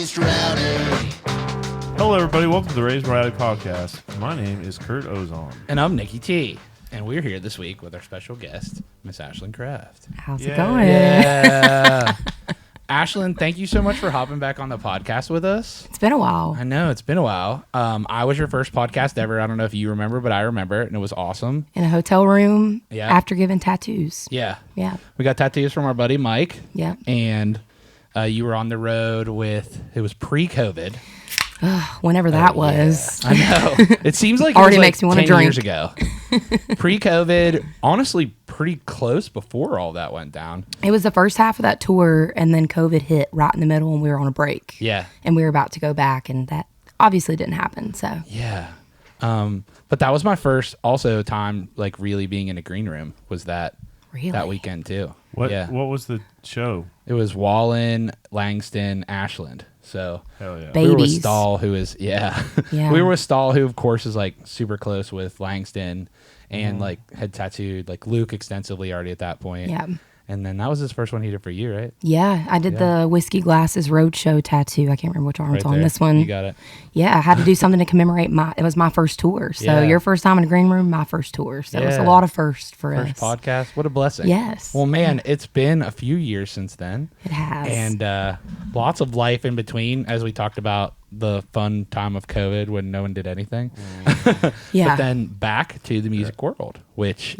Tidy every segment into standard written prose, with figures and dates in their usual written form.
Raised Rowdy. Hello, everybody. Welcome to the Raised Rowdy podcast. My name is Kurt Ozan. And I'm Nicky T. And we're here this week with our special guest, Miss Ashland Craft. How's it going? Yeah. Ashland, thank you so much for hopping back on the podcast with us. It's been a while. I know, it's been a while. I was your first podcast ever. I don't know if you remember, but I remember it, and it was awesome. In a hotel room Yeah. after giving tattoos. Yeah. Yeah. We got tattoos from our buddy Mike. Yeah. And you were on the road with, it was pre-COVID. Whenever that was. I know. It seems like Already it was makes me like wanna 10 years drink. ago. Pre-COVID, honestly, pretty close before all that went down. It was the first half of that tour, and then COVID hit right in the middle, and we were on a break. Yeah. And we were about to go back, and that obviously didn't happen. So Yeah. But that was my first also time like really being in a green room was that Really? that weekend too. What Yeah. What was the show? It was Wallen, Langston, Ashland. So Hell yeah. we were with Babies. Stahl, who is Yeah. we were with Stahl, who of course is like super close with Langston and like had tattooed like Luke extensively already at that point. Yeah. And then that was his first one he did for you, right? Yeah, I did the Whiskey Glasses Roadshow tattoo. I can't remember which arm Right it's on. there. This one. You got it. Yeah, I had to do something to commemorate it was my first tour. So Yeah. your first time in a green room, my first tour. So it was a Yeah. lot of firsts for First us. podcast. What a blessing. Yes. Well, man, it's been a few years since then. It has. And lots of life in between, as we talked about the fun time of COVID when no one did anything. Yeah. But then back to the music world, which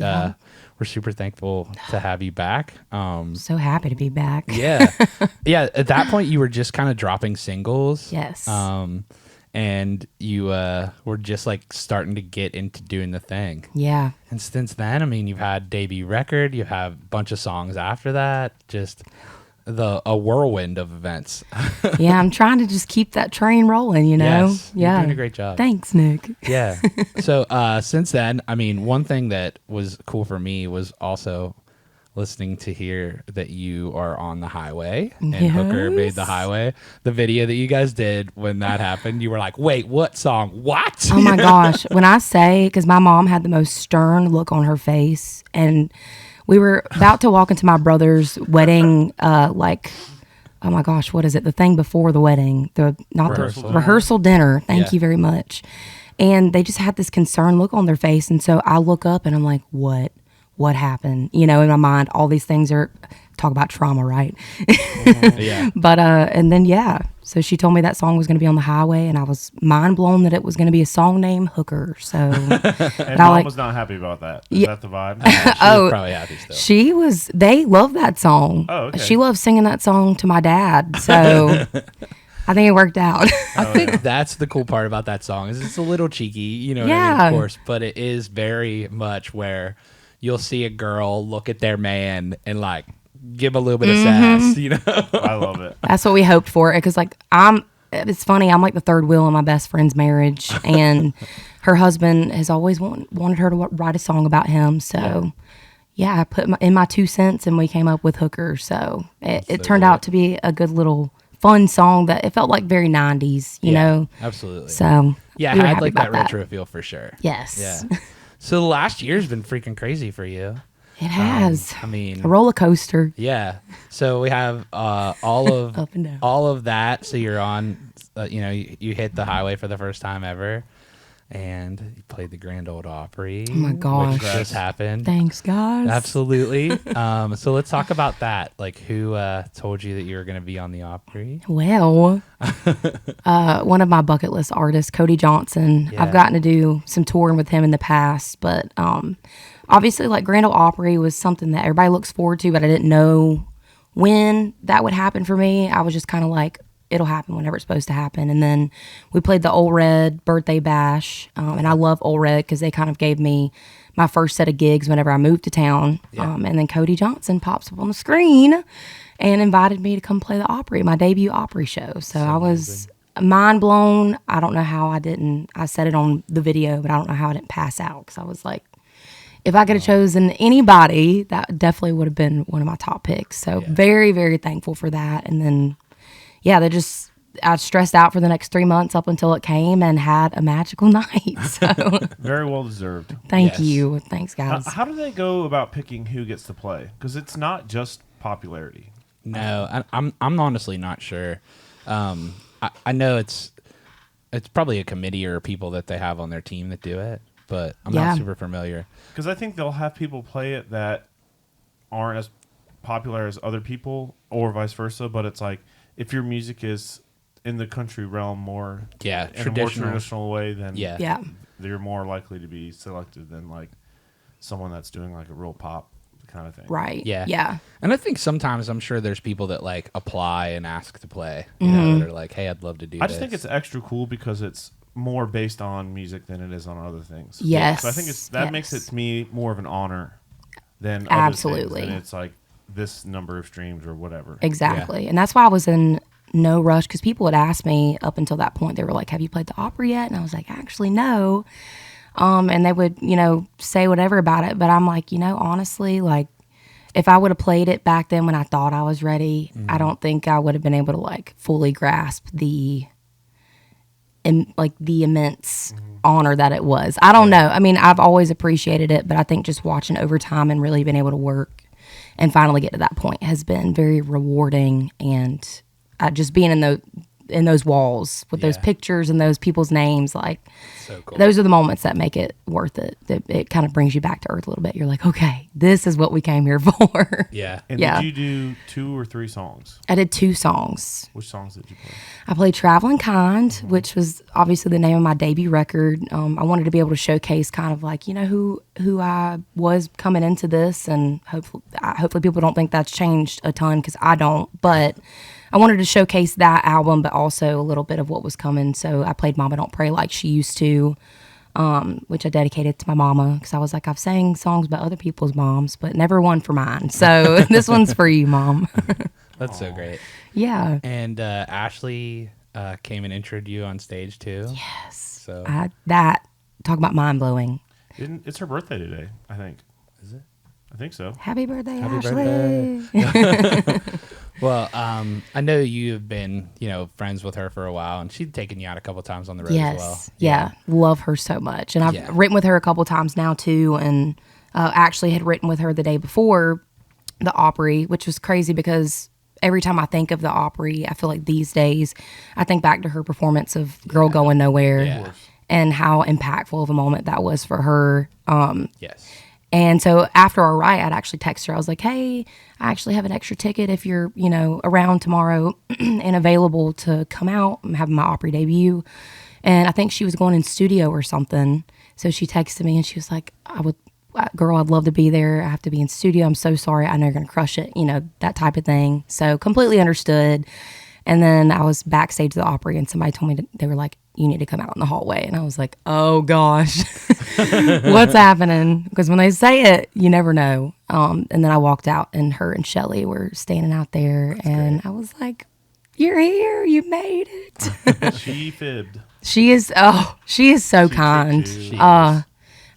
we're super thankful to have you back. So happy to be back. Yeah. Yeah. At that point, you were just kind of dropping singles. Yes. And you were just like starting to get into doing the thing. Yeah. And since then, I mean, you've had debut record, you have a bunch of songs after that, just a whirlwind of events. Yeah, I'm trying to just keep that train rolling, you know? Yes, yeah. you're doing a great job. Thanks, Nick. Yeah. So since then, I mean, one thing that was cool for me was also listening to hear that you are on the highway and Hooker made the Yes. highway. The video that you guys did when that happened, you were like, wait, what song? What? Oh my gosh. When I say, because my mom had the most stern look on her face, and we were about to walk into my brother's wedding, oh my gosh, what is it? The thing before the wedding, rehearsal dinner. Thank you very much. And they just had this concerned look on their face. And so I look up and I'm like, what happened? You know, in my mind, all these things are talk about trauma, right? Yeah. But, and then, so she told me that song was going to be on the highway, and I was mind blown that it was going to be a song named Hooker. So And Mom was not happy about that. Is that the vibe? She was probably happy still. they love that song. Oh, okay. She loves singing that song to my dad. So I think it worked out. I think that's the cool part about that song is it's a little cheeky, you know what I mean, Yeah. of course, but it is very much where you'll see a girl look at their man and like give a little bit of sass, you know? I love it. That's what we hoped for. Because it's funny, I'm like the third wheel in my best friend's marriage, and her husband has always wanted her to write a song about him. So yeah, I put in my 2 cents, and we came up with Hooker. So it turned out to be a good little fun song that it felt like very 90s, you know? Absolutely. So Yeah, we were I had happy like that about retro feel for sure. Yes. Yeah. So the last year's been freaking crazy for you. It has. I mean, A roller coaster. yeah. So we have all of Up and down. all of that. So you're on, you hit the highway for the first time ever, and you played the Grand Ole Opry. Oh my gosh. Which just happened. Thanks, guys. Absolutely. So let's talk about that. Like, who told you that you were going to be on the Opry? Well, one of my bucket list artists, Cody Johnson. Yeah. I've gotten to do some touring with him in the past, but obviously, like Grand Ole Opry was something that everybody looks forward to, but I didn't know when that would happen for me. I was just kind of like, it'll happen whenever it's supposed to happen. And then we played the Ole Red birthday bash, and I love Ole Red because they kind of gave me my first set of gigs whenever I moved to town. Yeah. And then Cody Johnson pops up on the screen and invited me to come play the Opry, my debut Opry show. So I was mind blown. I don't know how I said it on the video, but I don't know how I didn't pass out, because I was like, if I could have chosen anybody, that definitely would have been one of my top picks. So very, very thankful for that. And then, I stressed out for the next 3 months up until it came, and had a magical night. So Very well deserved. thank Yes. you. Thanks, guys. How do they go about picking who gets to play? Because it's not just popularity. No, I'm honestly not sure. I know it's probably a committee or people that they have on their team that do it, but I'm not super familiar. Because I think they'll have people play it that aren't as popular as other people, or vice versa. But it's like if your music is in the country realm more, in a more traditional way, then you're more likely to be selected than like someone that's doing like a real pop kind of thing. Right. Yeah. And I think sometimes I'm sure there's people that like apply and ask to play, you know, that are like, hey, I'd love to do this. I just think it's extra cool because it's more based on music than it is on other things. Yes. So I think that makes it to me more of an honor than absolutely. Other things. And it's like this number of streams or whatever. Exactly. And that's why I was in no rush, because people had asked me up until that point, they were like, have you played the Opry yet? And I was like, actually, no. And they would, you know, say whatever about it. But I'm like, you know, honestly, like, if I would have played it back then when I thought I was ready, I don't think I would have been able to, like, fully grasp the immense honor that it was. I don't know. I mean, I've always appreciated it, but I think just watching over time and really being able to work and finally get to that point has been very rewarding. And just being in those walls with those pictures and those people's names, like, so cool. Those are the moments that make it worth it. It kind of brings you back to earth a little bit. You're like, okay, this is what we came here for. Yeah. And did you do 2 or 3 songs? I did 2 songs. Which songs did you play? I played Traveling Kind, which was obviously the name of my debut record. I wanted to be able to showcase kind of like, you know, who I was coming into this, and hopefully people don't think that's changed a ton, because I don't, but I wanted to showcase that album, but also a little bit of what was coming. So I played Mama Don't Pray Like She Used To, which I dedicated to my mama, because I was like, I've sang songs about other people's moms, but never one for mine. So this one's for you, Mom. That's so great. Yeah. And Ashley came and introed you on stage too. Yes. So talk about mind blowing. It's her birthday today, I think. Is it? I think so. Happy birthday, Happy Ashley. birthday. Well, I know you've been, you know, friends with her for a while, and she's taken you out a couple times on the road as well. Yeah. Love her so much. And I've written with her a couple times now too, and actually had written with her the day before the Opry, which was crazy because every time I think of the Opry, I feel like these days I think back to her performance of Girl Going Nowhere and how impactful of a moment that was for her. Yes. And so after our ride, I'd actually text her. I was like, hey, I actually have an extra ticket if you're, you know, around tomorrow and available to come out. I'm having my Opry debut. And I think she was going in studio or something. So she texted me and she was like, girl, I'd love to be there. I have to be in studio. I'm so sorry. I know you're going to crush it. You know, that type of thing. So completely understood. And then I was backstage at the Opry and somebody told me they were like, you need to come out in the hallway. And I was like, oh gosh, what's happening? Because when they say it, you never know. And then I walked out and her and Shelly were standing out there. That's and great. I was like, you're here. You made it. She fibbed. She is so kind.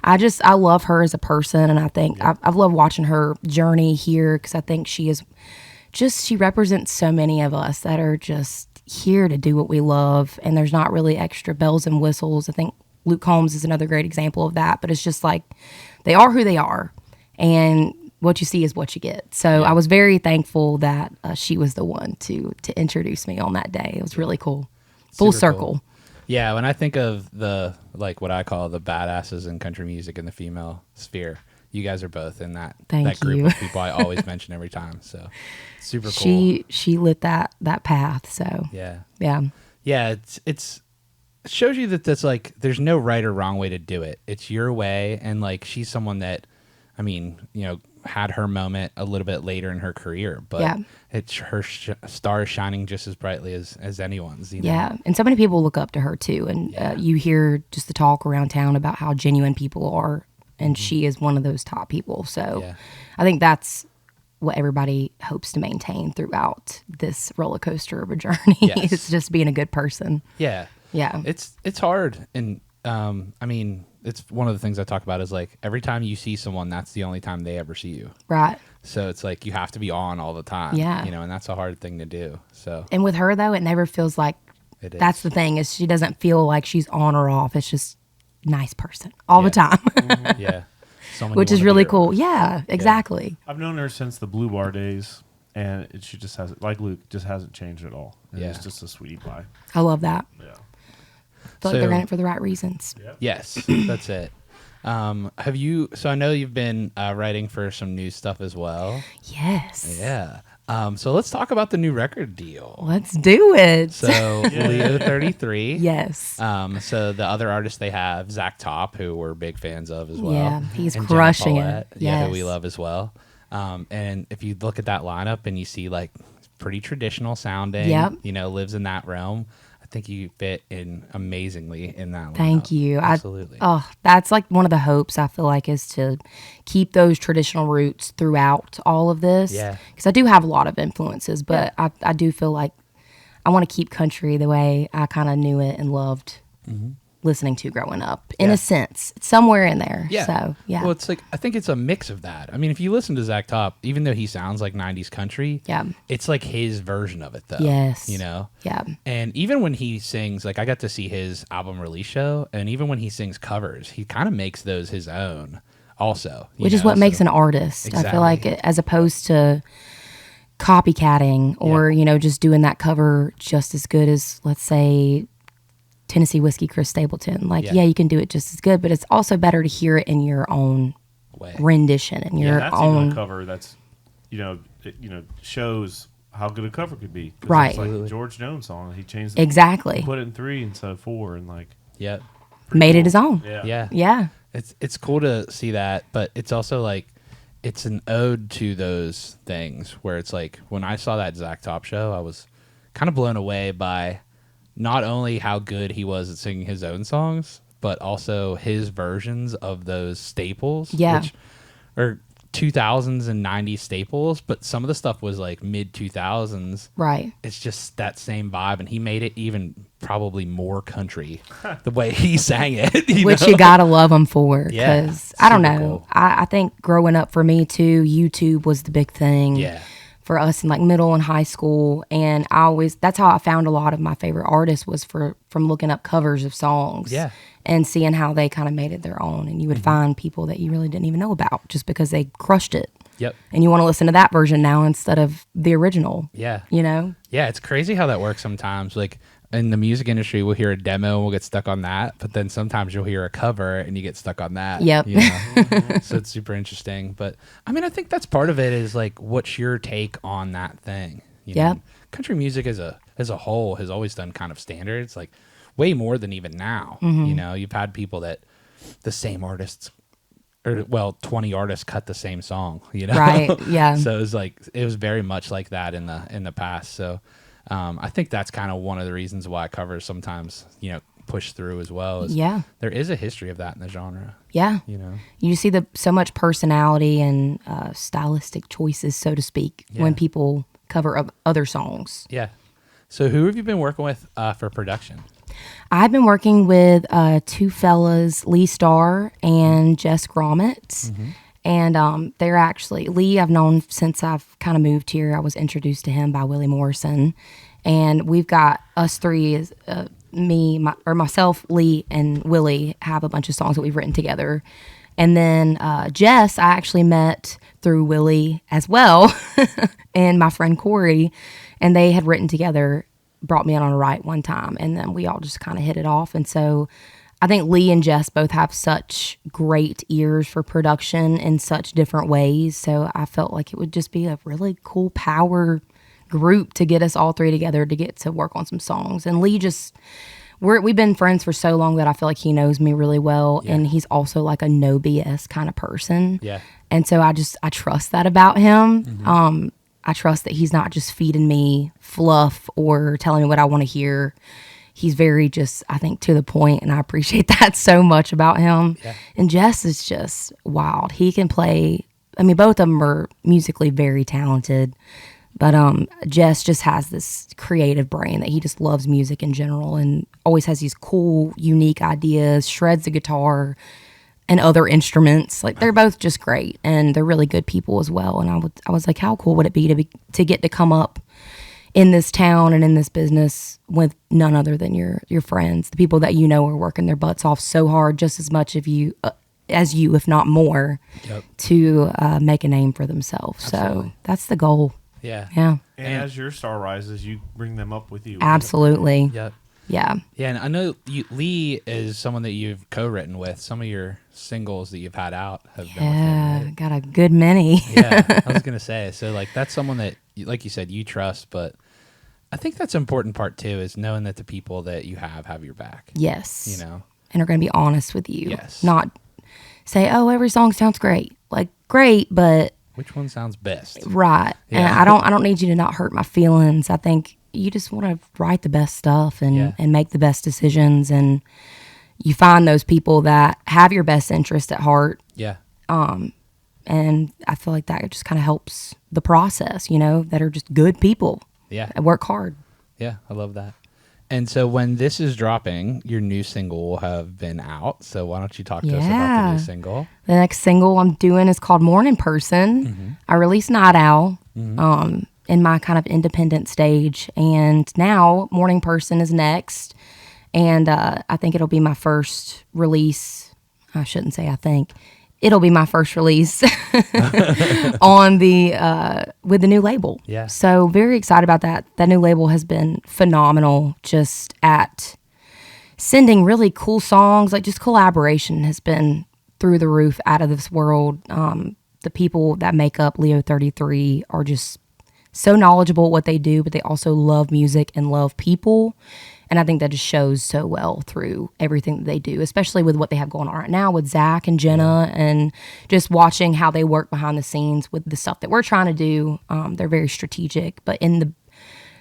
I love her as a person. And I think I've loved watching her journey here, because I think she represents so many of us that are just here to do what we love, and there's not really extra bells and whistles. I think Luke Combs is another great example of that, but it's just like they are who they are, and what you see is what you get. So I was very thankful that she was the one to introduce me on that day. It was really cool. Full circle. Cool. Yeah, when I think of the, like, what I call the badasses in country music in the female sphere, you guys are both in that group of people I always mention every time. So super cool. She lit that path. So yeah. It shows you that that's like there's no right or wrong way to do it. It's your way, and like she's someone that, I mean, you know, had her moment a little bit later in her career, but it's her star is shining just as brightly as anyone's. You know? Yeah, and so many people look up to her too, and you hear just the talk around town about how genuine people are. And she is one of those top people. So I think that's what everybody hopes to maintain throughout this roller coaster of a journey. Yes. It's just being a good person. Yeah. Yeah. It's hard. And I mean, it's one of the things I talk about is like every time you see someone, that's the only time they ever see you. Right. So it's like you have to be on all the time. Yeah. You know, and that's a hard thing to do. So. And with her though, it never feels like that's the thing, is she doesn't feel like she's on or off. It's just nice person all the time. Yeah. Which is really cool. Yeah, exactly. I've known her since the Blue Bar days, and she just hasn't, like Luke, just hasn't changed at all. And it's just a sweetie pie. I love that. Yeah. I feel like they're in it for the right reasons. Yeah. Yes, that's it. Have you? So I know you've been writing for some new stuff as well. Yes. Yeah. So let's talk about the new record deal. Let's do it. So Leo 33. Yes. So the other artists they have, Zach Top, who we're big fans of as well. Yeah, he's and crushing Jenna it. Paulette, Yes. Yeah, who we love as well. And if you look at that lineup and you see like pretty traditional sounding, Yep. Lives in that realm, I think you fit in amazingly in that lineup. Thank you. Absolutely. That's like one of the hopes I feel like is to keep those traditional roots throughout all of this. Yeah. Because I do have a lot of influences, but I do feel like I want to keep country the way I kind of knew it and loved listening to growing up. In a sense, it's somewhere in there. Yeah. So, yeah. Well, it's like, I think it's a mix of that. I mean, if you listen to Zach Top, even though he sounds like 90s country, it's like his version of it, though. Yes. Yeah. And even when he sings, like I got to see his album release show, and even when he sings covers, he kind of makes those his own also. Which is what makes an artist. Exactly. I feel like as opposed to copycatting or, just doing that cover just as good as, let's say, Tennessee Whiskey Chris Stapleton. Like, you can do it just as good, but it's also better to hear it in your own way. rendition and your that's own even a cover that's, shows how good a cover could be. Right. It's like a George Jones song. He changed it. Exactly. Put it in 3 instead of 4 and like. Yep. Made it his own. Yeah. Yeah. It's cool to see that, but it's also like it's an ode to those things where it's like when I saw that Zach Top show, I was kind of blown away by not only how good he was at singing his own songs, but also his versions of those staples, which are 2000s and 90s staples, but some of the stuff was like mid 2000s. Right. It's just that same vibe, and he made it even probably more country the way he sang it. Which you gotta love him for, because I don't know. Cool. I think growing up for me too, YouTube was the big thing. Yeah. For us in like middle and high school, and that's how I found a lot of my favorite artists was from looking up covers of songs and seeing how they kind of made it their own, and you would find people that you really didn't even know about just because they crushed it. Yep. And you want to listen to that version now instead of the original. Yeah. Yeah, it's crazy how that works sometimes. Like in the music industry, we'll hear a demo and we'll get stuck on that, but then sometimes you'll hear a cover and you get stuck on that. Yep. So it's super interesting. But I mean, I think that's part of it is like, what's your take on that thing? Country music as a whole has always done kind of standards, like way more than even now. You've had people that the same artists, 20 artists cut the same song, Right. Yeah. So it was very much like that in the past. So I think that's kind of one of the reasons why covers sometimes, push through as well. There is a history of that in the genre. Yeah. You see so much personality and stylistic choices, so to speak, when people cover other songs. Yeah. So who have you been working with for production? I've been working with 2 fellas, Lee Starr and Jess Gromit. And they're actually, Lee I've known since I've kind of moved here. I was introduced to him by Willie Morrison. And we've got us 3, myself, Lee, and Willie have a bunch of songs that we've written together. And then Jess, I actually met through Willie as well, and my friend Corey. And they had written together, brought me in on a write one time. And then we all just kind of hit it off. And so I think Lee and Jess both have such great ears for production in such different ways. So I felt like it would just be a really cool power group to get us all 3 together to get to work on some songs. And Lee we've been friends for so long that I feel like he knows me really well. And he's also like a no BS kind of person. Yeah. And so I trust that about him. I trust that he's not just feeding me fluff or telling me what I want to hear. He's very just, I think, to the point, and I appreciate that so much about him. Yeah. And Jess is just wild. He can play, both of them are musically very talented, but Jess just has this creative brain that he just loves music in general and always has these cool, unique ideas, shreds the guitar and other instruments. Like, they're both just great, and they're really good people as well. And I was like, how cool would it be to get to come up in this town and in this business with none other than your friends, the people that are working their butts off so hard, just as much as you, if not more, to make a name for themselves. Absolutely. So that's the goal. Yeah. Yeah. And as your star rises, you bring them up with you. Absolutely. Yep. Yeah. Yeah, and I know Lee is someone that you've co-written with. Some of your singles that you've had out have been with him, right? Got a good many. Yeah, I was going to say. So, like, that's someone that, like you said, you trust, but I think that's an important part, too, is knowing that the people that you have your back. Yes. You know? And are going to be honest with you. Yes. Not say, oh, every song sounds great. Like, great, but... Which one sounds best? Right. Yeah. And I don't need you to not hurt my feelings. I think you just want to write the best stuff and make the best decisions, and you find those people that have your best interest at heart. Yeah. And I feel like that just kind of helps the process, you know, that are just good people. Yeah. That work hard. Yeah, I love that. And so when this is dropping, your new single will have been out. So why don't you talk to us about the new single? The next single I'm doing is called Morning Person. Mm-hmm. I released Night Owl in my kind of independent stage. And now Morning Person is next. And I think it'll be my first release. I shouldn't say I think. It'll be my first release on with the new label. Yeah. So very excited about that. That new label has been phenomenal just at sending really cool songs. Like just collaboration has been through the roof, out of this world. The people that make up Leo 33 are just so knowledgeable at what they do, but they also love music and love people. And I think that just shows so well through everything that they do, especially with what they have going on right now with Zach and Jenna, and just watching how they work behind the scenes with the stuff that we're trying to do. They're very strategic, but in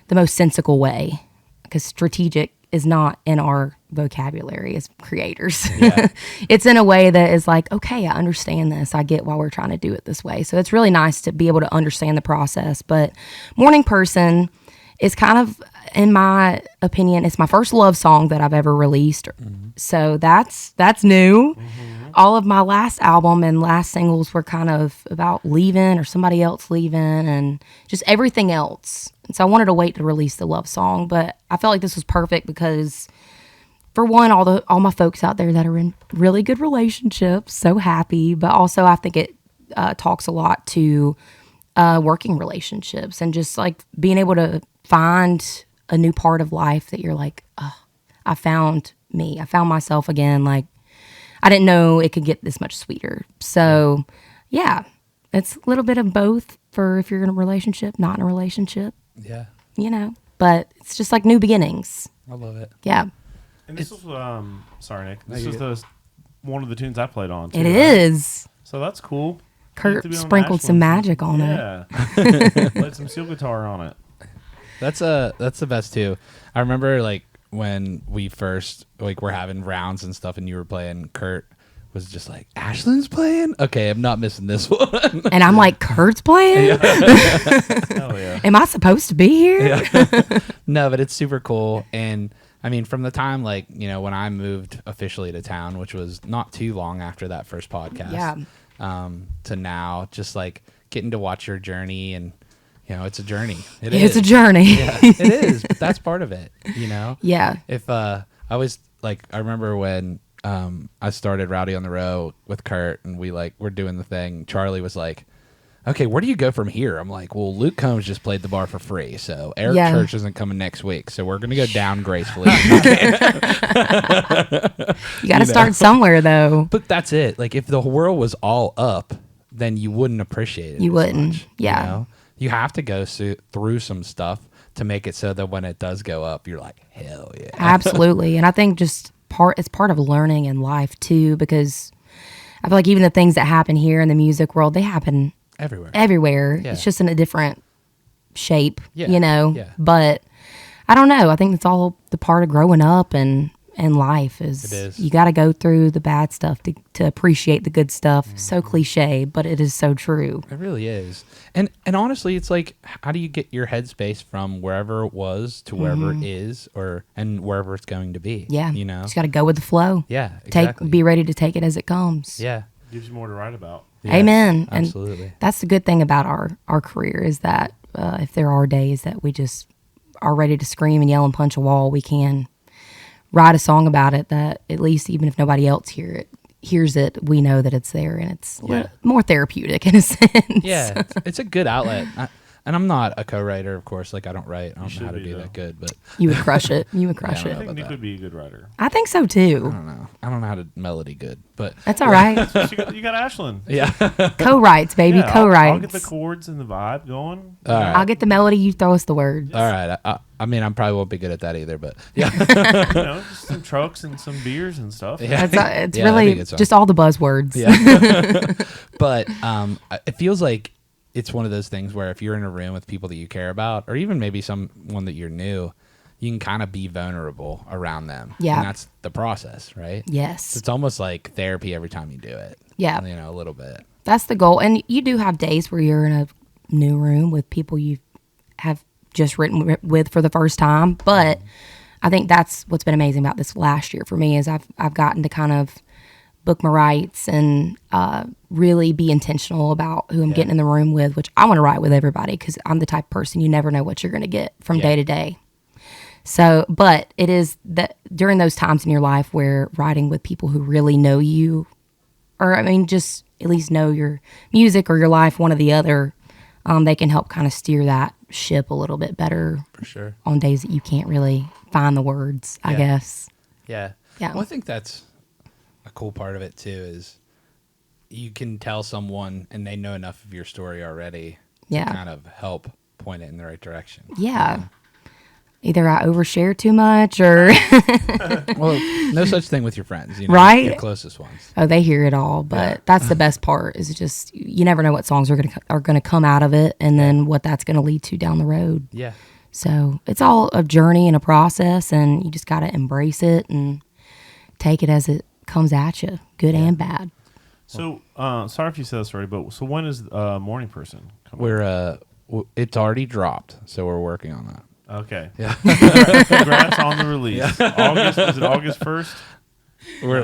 the most sensical way, because strategic is not in our vocabulary as creators. Yeah. It's in a way that is like, okay, I understand this. I get why we're trying to do it this way. So it's really nice to be able to understand the process. But Morning Person is kind of, in my opinion, it's my first love song that I've ever released. Mm-hmm. So that's new. Mm-hmm. All of my last album and last singles were kind of about leaving or somebody else leaving and just everything else. And so I wanted to wait to release the love song, but I felt like this was perfect because, for one, all my folks out there that are in really good relationships, so happy, but also I think it talks a lot to working relationships and just like being able to find a new part of life that you're like, oh, I found me. I found myself again. Like, I didn't know it could get this much sweeter. So, yeah, it's a little bit of both for if you're in a relationship, not in a relationship. Yeah. You know, but it's just like new beginnings. I love it. Yeah. And this was, sorry, Nick. This is one of the tunes I played on, too. It is. So that's cool. Kurt sprinkled some magic on it. Yeah. Played some steel guitar on it. That's the best too. I remember like when we first were having rounds and stuff, and you were playing. Kurt was just like, Ashland's playing. Okay, I'm not missing this one. And I'm like, Kurt's playing. Hell yeah. Am I supposed to be here? Yeah. No, but it's super cool. And I mean, from the time when I moved officially to town, which was not too long after that first podcast, to now, just like getting to watch your journey and. It's a journey. It's a journey. Yeah, it is, but that's part of it, Yeah. If I was I remember when I started Rowdy on the Row with Kurt and we're doing the thing, Charlie was like, okay, where do you go from here? I'm like, well, Luke Combs just played the bar for free, so Eric Church isn't coming next week, so we're going to go down gracefully. You got to start somewhere, though. But that's it. Like, if the world was all up, then you wouldn't appreciate it. You wouldn't. Much, yeah. You have to go through some stuff to make it so that when it does go up, you're like, hell yeah. Absolutely. And I think it's part of learning in life too, because I feel like even the things that happen here in the music world, they happen everywhere. Yeah. It's just in a different shape, Yeah. But I don't know. I think it's all the part of growing up and life is you got to go through the bad stuff to appreciate the good stuff. Mm-hmm. So cliche, but it is so true. It really is. And honestly, it's like, how do you get your headspace from wherever it was to wherever it is and wherever it's going to be? Yeah. Just got to go with the flow. Yeah, exactly. Be ready to take it as it comes. Yeah. Gives you more to write about. Yeah, Amen. Absolutely. And that's the good thing about our career is that if there are days that we just are ready to scream and yell and punch a wall, we can write a song about it that at least even if nobody else hears it, we know that it's there, and it's more therapeutic in a sense. Yeah, it's a good outlet. And I'm not a co-writer, of course. Like I don't write. I don't know how to be, do though. that good, but You would crush it. You would crush Yeah, I I it. think Nick would be a good writer. I think so too. I don't know. I don't know how to melody good, but That's all right. You got Ashland. yeah. Co-writes, baby. Yeah, Co-writes. I'll get the chords and the vibe going. All right. I'll get the melody. You throw us the words. All right. I mean, I probably won't be good at that either, but yeah. Just some trucks and some beers and stuff. Yeah. It's Yeah, that'd be a really good song. just all the buzzwords. Yeah. But it feels like it's one of those things where if you're in a room with people that you care about, or even maybe someone that you're new, you can kind of be vulnerable around them. Yeah. And that's the process, right? Yes. It's almost like therapy every time you do it. Yeah. A little bit. That's the goal. And you do have days where you're in a new room with people you have just written with for the first time. But I think that's what's been amazing about this last year for me is I've gotten to kind of book my rights and really be intentional about who I'm getting in the room with, which I want to write with everybody because I'm the type of person you never know what you're going to get from day to day. So, but it is that during those times in your life where writing with people who really know you, or I mean, just at least know your music or your life, one or the other, they can help kind of steer that ship a little bit better. For sure. On days that you can't really find the words, I guess. Yeah. Yeah. Well, I think that's a cool part of it too is you can tell someone and they know enough of your story already to kind of help point it in the right direction. Yeah. Either I overshare too much or Well, no such thing with your friends, Right? Your closest ones. oh, they hear it all. But that's the best part is just you never know what songs are gonna come out of it, and then what that's gonna lead to down the road. Yeah. So it's all a journey and a process, and you just gotta embrace it and take it as it comes at you, good and bad. So, sorry if you said this already, but so when is Morning Person coming? It's already dropped, so we're working on that. Okay. Yeah. Congrats on the release. August, is it August 1st? We're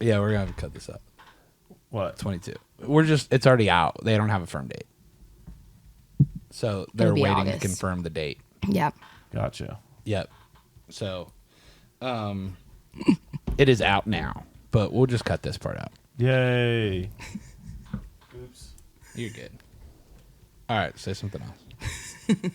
gonna have to cut this up. What? 22. It's already out. They don't have a firm date. So they're It'll be waiting August. to confirm the date. Yeah. Gotcha. Yep. So it is out now, but we'll just cut this part out. Yay. Oops. You're good. All right, say something else.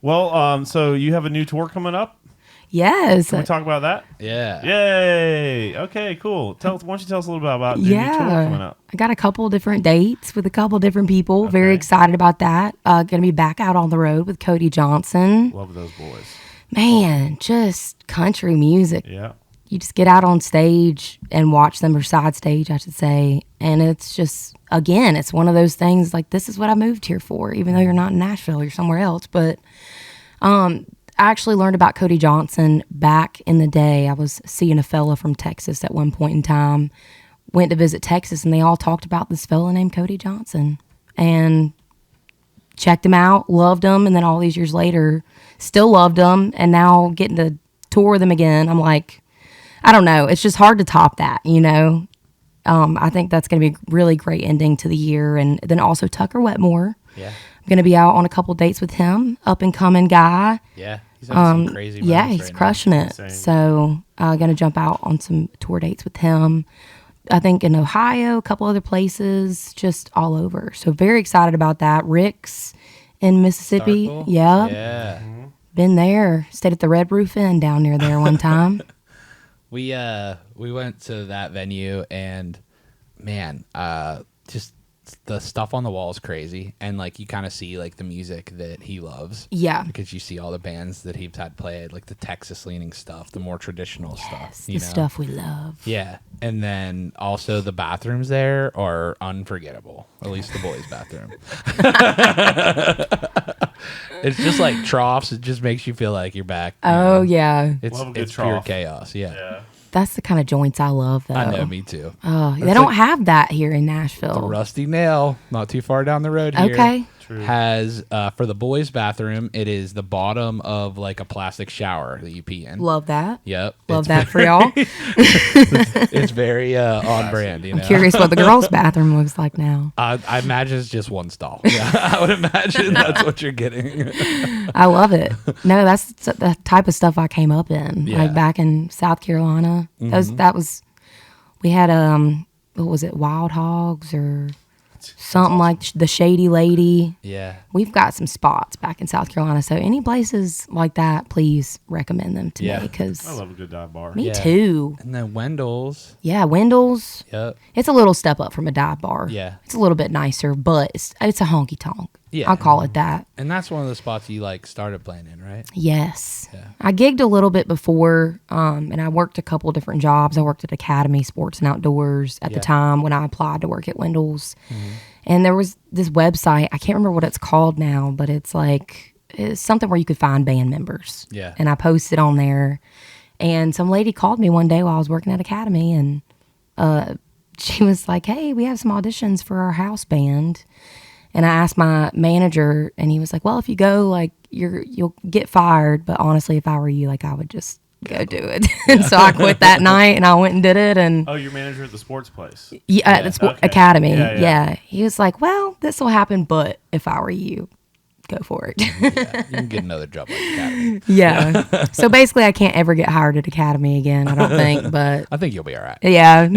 Well, so you have a new tour coming up? Yes. Can we talk about that? Yeah. Yay. Okay, cool. Why don't you tell us a little bit about the new tour coming up? I got a couple different dates with a couple different people. Very excited about that. Going to be back out on the road with Cody Johnson. Love those boys. Man, just country music. Yeah. You just get out on stage and watch them, or side stage, I should say. And it's just, again, it's one of those things like, this is what I moved here for, even though you're not in Nashville, you're somewhere else. But I actually learned about Cody Johnson back in the day. I was seeing a fella from Texas at one point in time, went to visit Texas, and they all talked about this fella named Cody Johnson. And checked him out, loved him, and then all these years later, still loved him, and now getting to tour with him again, I'm like, I don't know. It's just hard to top that, you know? I think that's going to be a really great ending to the year. And then also Tucker Wetmore. Yeah. I'm going to be out on a couple dates with him, up and coming guy. Yeah. He's having some crazy Yeah, moments he's right crushing it. Insane. So going to jump out on some tour dates with him. I think in Ohio, a couple other places, just all over. So very excited about that. Rick's in Mississippi. Starkville? Yep. Yeah. Been there. Stayed at the Red Roof Inn down near there one time. We went to that venue and man, just the stuff on the wall is crazy, and like you kind of see like the music that he loves. Yeah. Because you see all the bands that he's had played, like the Texas leaning stuff, the more traditional stuff. The stuff we love. Yeah, and then also the bathrooms there are unforgettable. At least the boys' bathroom. It's just like troughs. It just makes you feel like you're back. Oh, yeah. It's Love a good it's pure trough. chaos. Yeah. Yeah. That's the kind of joints I love, though. I know, me too. Oh, they don't have that here in Nashville. The Rusty Nail, not too far down the road here. Okay. True. Has for the boys' bathroom, it is the bottom of like a plastic shower that you pee in. Love that. Yep. Love It's that for y'all. It's very on brand, you know. Curious what the girls' bathroom looks like now. I imagine it's just one stall. Yeah, I would imagine that's what you're getting. I love it. No, that's the type of stuff I came up in. Yeah. Like back in South Carolina. That was we had what was it, Wild Hogs or something like the Shady Lady. Yeah. We've got some spots back in South Carolina. So any places like that, please recommend them to me because I love a good dive bar. Me too. And then Wendell's. Yeah, Wendell's. Yep. It's a little step up from a dive bar. Yeah. Mm-hmm. It's a little bit nicer, but it's a honky tonk. Yeah. I'll call it that. And that's one of the spots you like started playing in, right? Yes. Yeah. I gigged a little bit before, and I worked a couple different jobs. I worked at Academy Sports and Outdoors at the time when I applied to work at Wendell's. Mm-hmm. And there was this website, I can't remember what it's called now, but it's something where you could find band members. Yeah. And I posted on there. And some lady called me one day while I was working at Academy, and she was like, "Hey, we have some auditions for our house band." And I asked my manager, and he was like, "Well, if you go, like, you'll get fired. But honestly, if I were you, like, I would just go do it." And so I quit that night, and I went and did it. And oh, your manager at the sports place? Yeah, at the Academy. Yeah. He was like, "Well, this will happen, but if I were you, go for it." Yeah, you can get another job like Academy. Yeah. So basically, I can't ever get hired at Academy again, I don't think. But I think you'll be all right. yeah,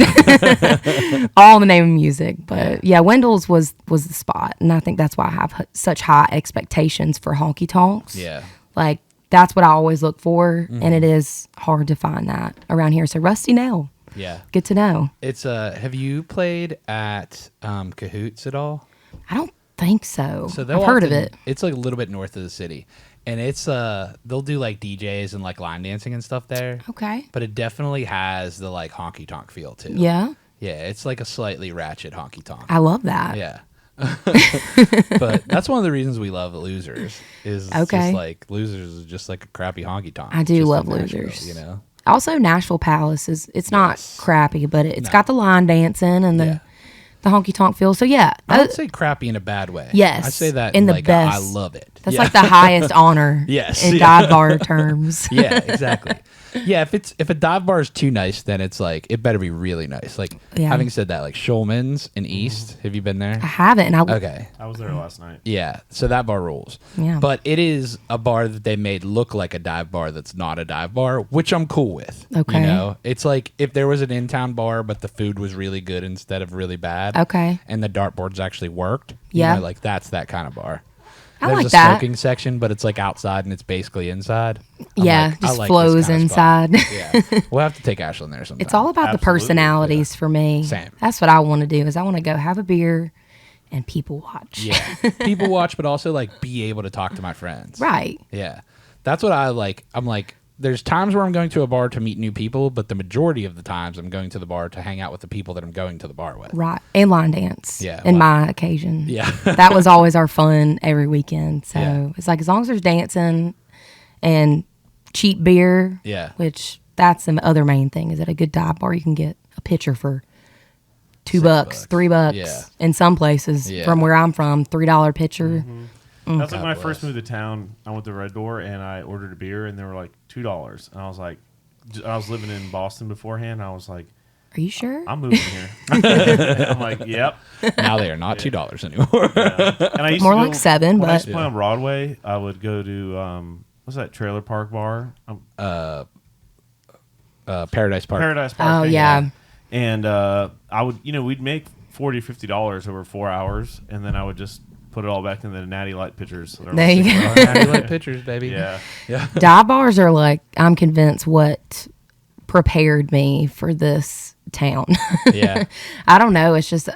all in the name of music. But yeah, Wendell's was the spot, and I think that's why I have such high expectations for honky tonks. Yeah, like that's what I always look for, and it is hard to find that around here. So Rusty Nail, yeah, good to know. It's have you played at Cahoots at all? I don't think so. So I've heard of it. It's like a little bit north of the city, and it's they'll do like DJs and like line dancing and stuff there. Okay. But it definitely has the like honky tonk feel too. Yeah. Yeah, it's like a slightly ratchet honky tonk. I love that. Yeah. But that's one of the reasons we love Losers is just like Losers is just like a crappy honky tonk. I do Just love in Nashville, Losers. you know. Also, Nashville Palace it's not crappy, but it's got the line dancing and the honky tonk feel. So yeah, I would say crappy in a bad way. Yes, I say that in the like best. I love it. That's like the highest honor. Yes, in dive bar terms. Yeah, exactly. Yeah, if a dive bar is too nice, then it's like it better be really nice. Like having said that, like Schulman's in East, have you been there? I haven't. And Okay. I was there last night. Yeah, so that bar rules. Yeah. But it is a bar that they made look like a dive bar that's not a dive bar, which I'm cool with. Okay. You know, it's like if there was an in-town bar, but the food was really good instead of really bad. Okay. And the dartboards actually worked. Yeah. You know, like that's that kind of bar. I There's like a that. smoking section, but it's like outside and it's basically inside. Just flows this kind of spot. inside. Yeah, we'll have to take Ashland there sometime. It's all about the personalities for me. Same. That's what I want to do. Is I want to go have a beer and people watch. Yeah, people watch, but also like be able to talk to my friends. Right. Yeah, that's what I like. I'm like, there's times where I'm going to a bar to meet new people, but the majority of the times I'm going to the bar to hang out with the people that I'm going to the bar with. Right. And line dance. Yeah, In my occasion. Yeah. That was always our fun every weekend. So Yeah. it's like as long as there's dancing and cheap beer. Yeah. Which that's the other main thing is at a good dive bar you can get a pitcher for $2, $3. Yeah. In some places from where I'm from, $3 pitcher. Mm-hmm. That's like when I God first bless. moved to town. I went to Red Door and I ordered a beer, and they were like $2. And I was like, I was living in Boston beforehand. I was like, Are you sure? I'm moving here. And I'm like, yep. Now they are not $2 anymore. And I used More to like $7, when I but- used to play on Broadway, I would go to what's that trailer park bar? Paradise Park. Paradise Park. Oh, thing. yeah. And I would, we'd make $40 or $50 over 4 hours, and then I would just put it all back in the Natty Light pitchers. There you go. Natty Light pictures, baby. Yeah. Yeah. Dive bars are like, I'm convinced, what prepared me for this town. Yeah. I don't know. It's just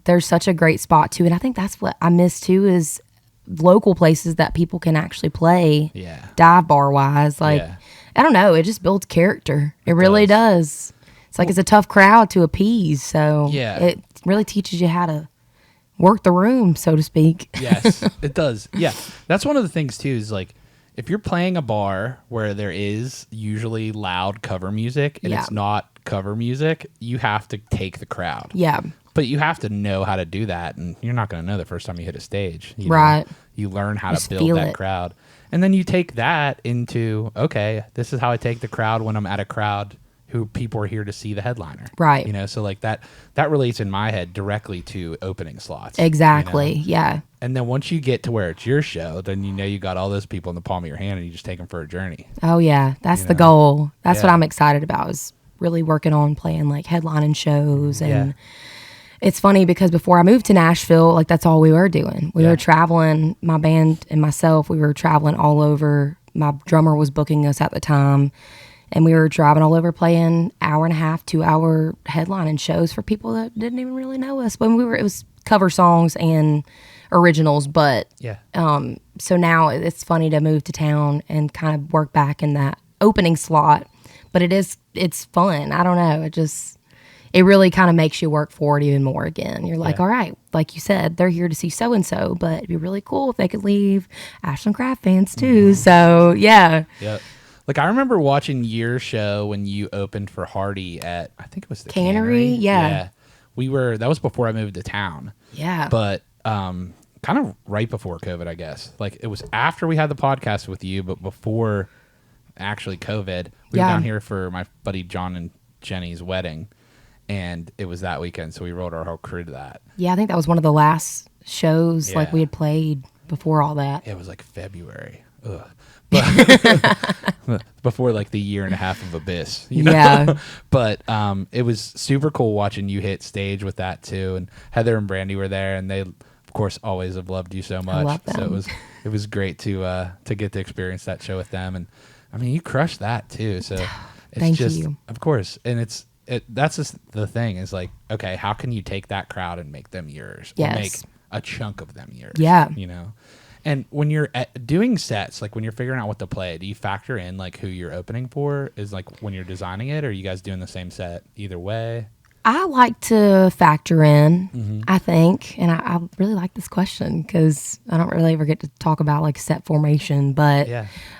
there's such a great spot too, and I think that's what I miss too is local places that people can actually play. Yeah. Dive bar wise, like Yeah. I don't know. It just builds character. It really does. It's like it's a tough crowd to appease, so Yeah. it really teaches you how to work the room, so to speak. Yes, it does. Yeah. That's one of the things too is like if you're playing a bar where there is usually loud cover music and it's not cover music, you have to take the crowd. Yeah. But you have to know how to do that, and you're not going to know the first time you hit a stage. You know? Right. You learn how Just to feel build that it. crowd. And then you take that into, okay, this is how I take the crowd when I'm at a crowd who people are here to see the headliner. Right. You know, so like that relates in my head directly to opening slots. Exactly. You know? Yeah. And then once you get to where it's your show, then you know you got all those people in the palm of your hand and you just take them for a journey. Oh yeah, that's the know? goal. That's what Yeah. I'm excited about is really working on playing like headlining shows and It's funny because before I moved to Nashville, like that's all we were doing. We were traveling, my band and myself, we were traveling all over. My drummer was booking us at the time, and we were driving all over playing 1.5, 2 hour headlining shows for people that didn't even really know us. When it was cover songs and originals, but so now it's funny to move to town and kind of work back in that opening slot, but it's fun. I don't know. It really kind of makes you work for it even more again. You're like, all right, like you said, they're here to see so-and-so, but it'd be really cool if they could leave Ashland Craft fans too. Mm-hmm. So, yeah. Yep. Like, I remember watching your show when you opened for Hardy at, I think it was the Cannery. Yeah. That was before I moved to town. Yeah. But kind of right before COVID, I guess. Like, it was after we had the podcast with you, but before actually COVID. We were down here for my buddy John and Jenny's wedding. And it was that weekend, so we rolled our whole crew to that. Yeah, I think that was one of the last shows like we had played before all that. It was like February. Ugh. But before like the year and a half of Abyss. You know? Yeah. But it was super cool watching you hit stage with that too. And Heather and Brandy were there, and they, of course, always have loved you so much. I love them. So it was great to get to experience that show with them. And I mean, you crushed that too. So it's Thank just, you. Of course, and that's just the thing is like, okay, how can you take that crowd and make them yours? Yes. Or make a chunk of them yours. Yeah. You know? And when you're doing sets, like when you're figuring out what to play, do you factor in like who you're opening for? Is like when you're designing it, or are you guys doing the same set either way? I like to factor in, I think, and I really like this question because I don't really ever get to talk about like set formation, but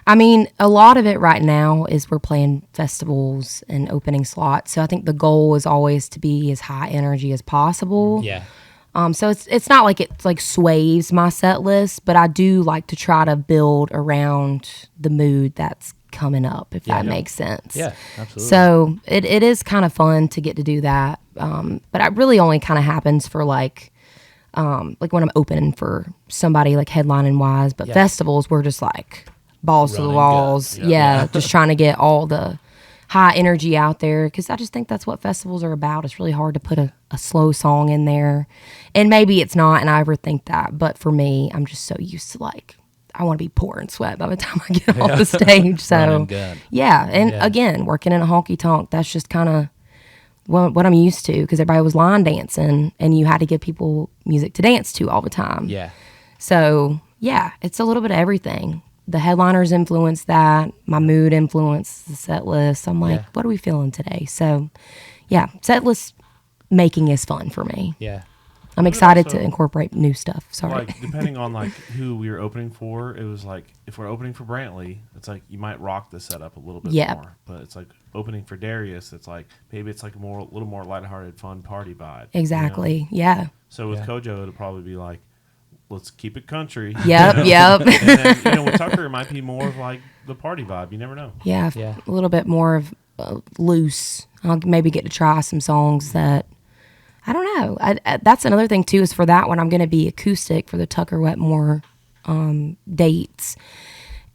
I mean, a lot of it right now is we're playing festivals and opening slots. So I think the goal is always to be as high energy as possible. Yeah. So it's not like it like sways my set list, but I do like to try to build around the mood that's coming up, if that makes sense. Yeah, absolutely. So it is kind of fun to get to do that. But it really only kind of happens for like when I'm opening for somebody like headlining wise, but festivals we're just like balls to the walls. Yeah. Just trying to get all the high energy out there, because I just think that's what festivals are about. It's really hard to put a slow song in there, and maybe it's not, and I overthink that, but for me, I'm just so used to like I want to be pouring sweat by the time I get off the stage. So again, working in a honky tonk, that's just kind of what I'm used to, because everybody was line dancing and you had to give people music to dance to all the time. Yeah. So it's a little bit of everything. The headliners influence that. My mood influenced the set list. I'm like, what are we feeling today? So, set list making is fun for me. Yeah. I'm excited to incorporate new stuff. Sorry. Like, depending on like who we were opening for, it was like if we're opening for Brantley, it's like you might rock the setup a little bit more. But it's like opening for Darius, it's like maybe it's like a little more lighthearted, fun party vibe. Exactly. You know? Yeah. So with Kojo, it'll probably be like, let's keep it country. Yep. And then, with Tucker, it might be more of like the party vibe. You never know. Yeah. A little bit more of loose. I'll maybe get to try some songs that, I don't know. That's another thing too, is for that one, I'm going to be acoustic for the Tucker Wetmore dates.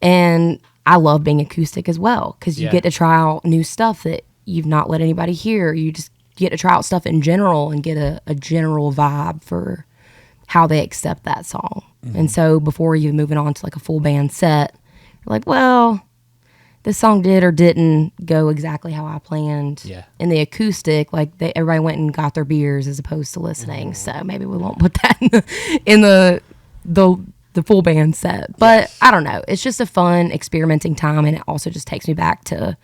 And I love being acoustic as well, because you get to try out new stuff that you've not let anybody hear. You just get to try out stuff in general and get a general vibe for how they accept that song. Mm-hmm. And so before you moving on to like a full band set, you're like, well, this song did or didn't go exactly how I planned. Yeah. In the acoustic, like everybody went and got their beers as opposed to listening. Mm-hmm. So maybe we won't put that in the full band set. But I don't know. It's just a fun experimenting time, and it also just takes me back to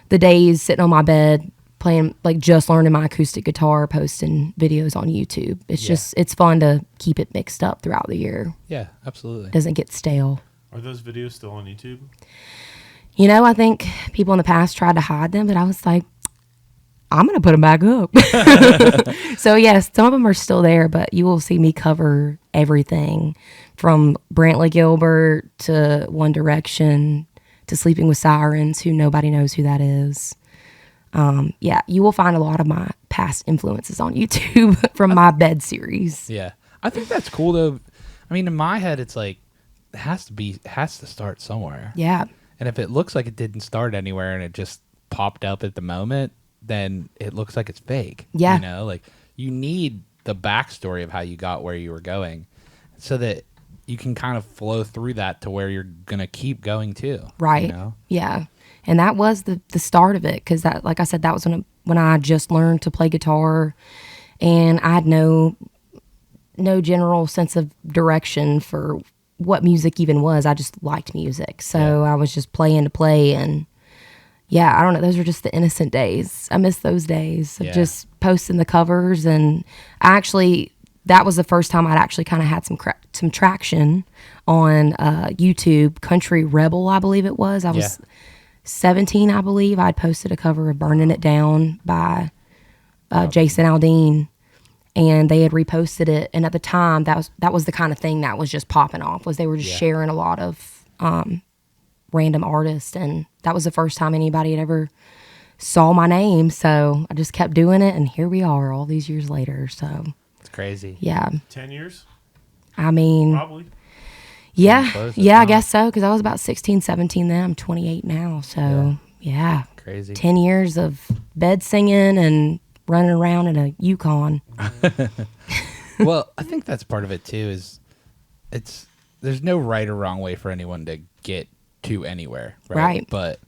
the days sitting on my bed playing, like just learning my acoustic guitar, posting videos on YouTube. It's fun to keep it mixed up throughout the year. Yeah, absolutely. Doesn't get stale. Are those videos still on YouTube? You know, I think people in the past tried to hide them, but I was like, I'm going to put them back up. So yes, some of them are still there, but you will see me cover everything from Brantley Gilbert to One Direction to Sleeping with Sirens, who nobody knows who that is. You will find a lot of my past influences on YouTube from my bed series. Yeah. I think that's cool though. I mean, in my head, it's like, it has to start somewhere. Yeah. And if it looks like it didn't start anywhere and it just popped up at the moment, then it looks like it's fake. Yeah. You know, like you need the backstory of how you got where you were going, so that you can kind of flow through that to where you're gonna keep going too. Right. You know? Yeah. And that was the start of it, because that, like I said, that was when I just learned to play guitar, and I had no general sense of direction for what music even was. I just liked music, so I was just playing to play. And yeah, I don't know, those were just the innocent days. I miss those days of just posting the covers. And that was the first time I'd actually kind of had some traction on YouTube. Country Rebel, I believe it was. I was 17, I believe. I'd posted a cover of Burning It Down by Jason Aldean, and they had reposted it. And at the time, that was the kind of thing that was just popping off, was they were just sharing a lot of random artists. And that was the first time anybody had ever saw my name. So I just kept doing it, and here we are all these years later. So it's crazy. Yeah. 10 years? I mean, probably. Yeah. Yeah, I guess so, because I was about 16, 17 then. I'm 28 now. So, yeah. Crazy. 10 years of bed singing and running around in a Yukon. Well, I think that's part of it too, is there's no right or wrong way for anyone to get to anywhere. Right. But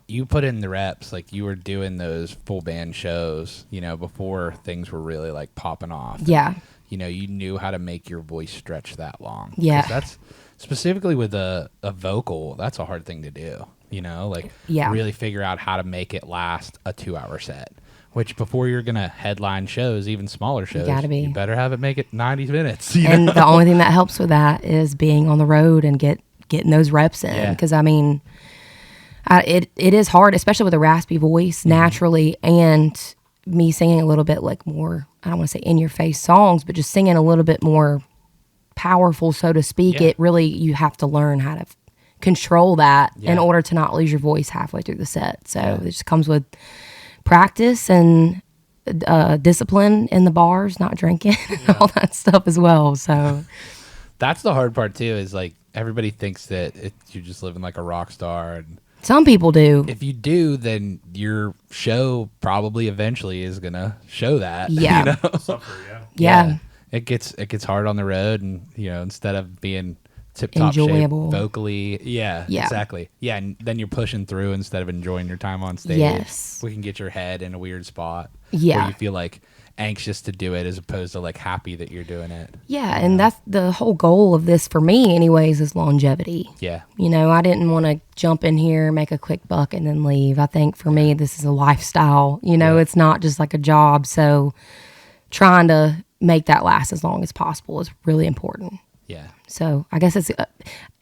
you put in the reps, like you were doing those full band shows, before things were really like popping off. Yeah. And, you knew how to make your voice stretch that long. Yeah. That's specifically with a vocal, that's a hard thing to do, really figure out how to make it last a 2-hour set. Which before you're going to headline shows, even smaller shows, you better have it make it 90 minutes. And the only thing that helps with that is being on the road and getting those reps in. Because, I mean, it is hard, especially with a raspy voice naturally, and me singing a little bit like more, I don't want to say in-your-face songs, but just singing a little bit more powerful, so to speak. It really, you have to learn how to control that in order to not lose your voice halfway through the set. So it just comes with practice and discipline in the bars, not drinking, all that stuff as well. So that's the hard part too, is like everybody thinks that you're just living like a rock star, and some people do. If you do, then your show probably eventually is gonna show that. Yeah. Suffer, yeah. It gets hard on the road, and instead of being tip-top enjoyable shape vocally, exactly, and then you're pushing through instead of enjoying your time on stage. Yes, we can get your head in a weird spot where you feel like anxious to do it as opposed to like happy that you're doing it. And that's the whole goal of this for me anyways, is longevity. I didn't want to jump in here, make a quick buck, and then leave. I think for me this is a lifestyle. It's not just like a job, so trying to make that last as long as possible is really important. So I guess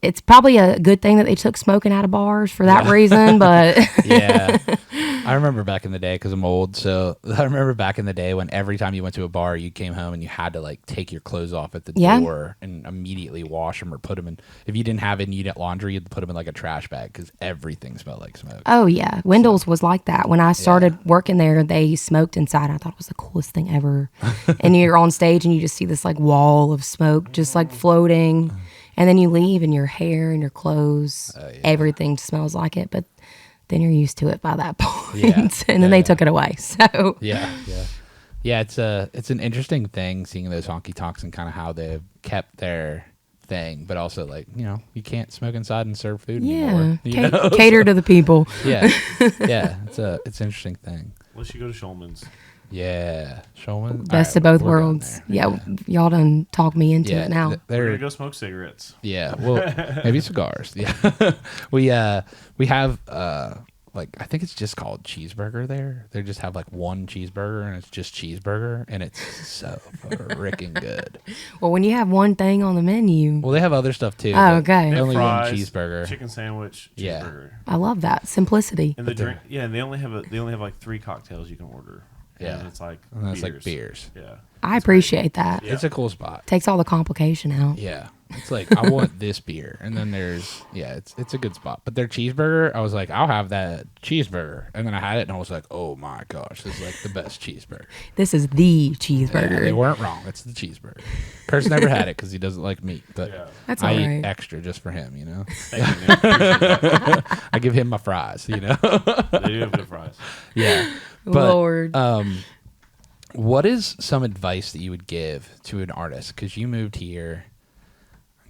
it's probably a good thing that they took smoking out of bars for that reason, but I remember back in the day, because I'm old, so I remember back in the day when every time you went to a bar, you came home and you had to like take your clothes off at the door and immediately wash them or put them in. If you didn't have any laundry, you'd put them in like a trash bag because everything smelled like smoke. Oh yeah, Wendell's was like that. When I started working there, they smoked inside. I thought it was the coolest thing ever. And you're on stage and you just see this like wall of smoke just like floating, and then you leave and your hair and your clothes, everything smells like it. But then you're used to it by that point. And then they took it away. So it's an interesting thing seeing those honky tonks and kind of how they've kept their thing, but also like you can't smoke inside and serve food anymore. Cater to the people. It's an interesting thing. Unless you go to Shulman's. Shulman. Best of both worlds. Y'all done talked me into it now. We're gonna go smoke cigarettes. Well, maybe cigars. We have I think it's just called cheeseburger there. They just have like one cheeseburger, and it's just cheeseburger, and it's so freaking good. Well, when you have one thing on the menu. Well, they have other stuff too. Oh, okay. Only fries, one cheeseburger, chicken sandwich, cheeseburger. I love that simplicity. And the drink, and they only have like 3 cocktails you can order. And it's like beers. Yeah. I appreciate that. It's a cool spot. Takes all the complication out. It's like, I want this beer. And then there's, it's a good spot. But their cheeseburger, I was like, I'll have that cheeseburger. And then I had it and I was like, oh my gosh, this is like the best cheeseburger. This is the cheeseburger. They weren't wrong. It's the cheeseburger. Person never had it because he doesn't like meat. But that's I all eat right. extra just for him, Thank you, man. I give him my fries, They do have good fries. But, Lord. What is some advice that you would give to an artist? Because you moved here,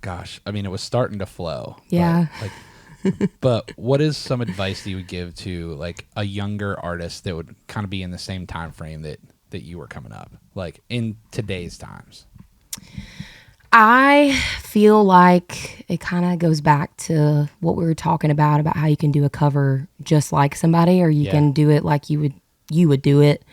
gosh, I mean, it was starting to flow. Yeah. But what is some advice that you would give to like a younger artist that would kind of be in the same time frame that you were coming up, like in today's times? I feel like it kind of goes back to what we were talking about how you can do a cover just like somebody, or you can do it like you would do it.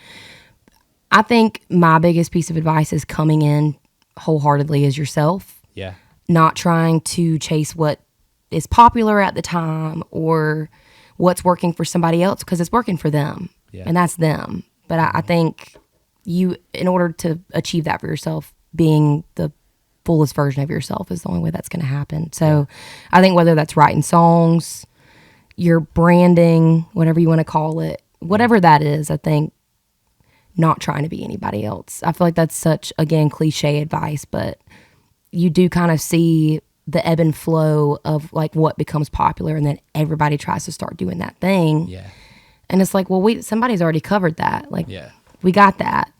I think my biggest piece of advice is coming in wholeheartedly as yourself. Yeah. Not trying to chase what is popular at the time or what's working for somebody else, because it's working for them and that's them. But I think in order to achieve that for yourself, being the fullest version of yourself is the only way that's going to happen. So I think whether that's writing songs, your branding, whatever you want to call it, whatever that is, I think not trying to be anybody else. I feel like that's such, again, cliche advice, but you do kind of see the ebb and flow of like what becomes popular, and then everybody tries to start doing that thing. Yeah. And it's like, well, somebody's already covered that. Like, we got that.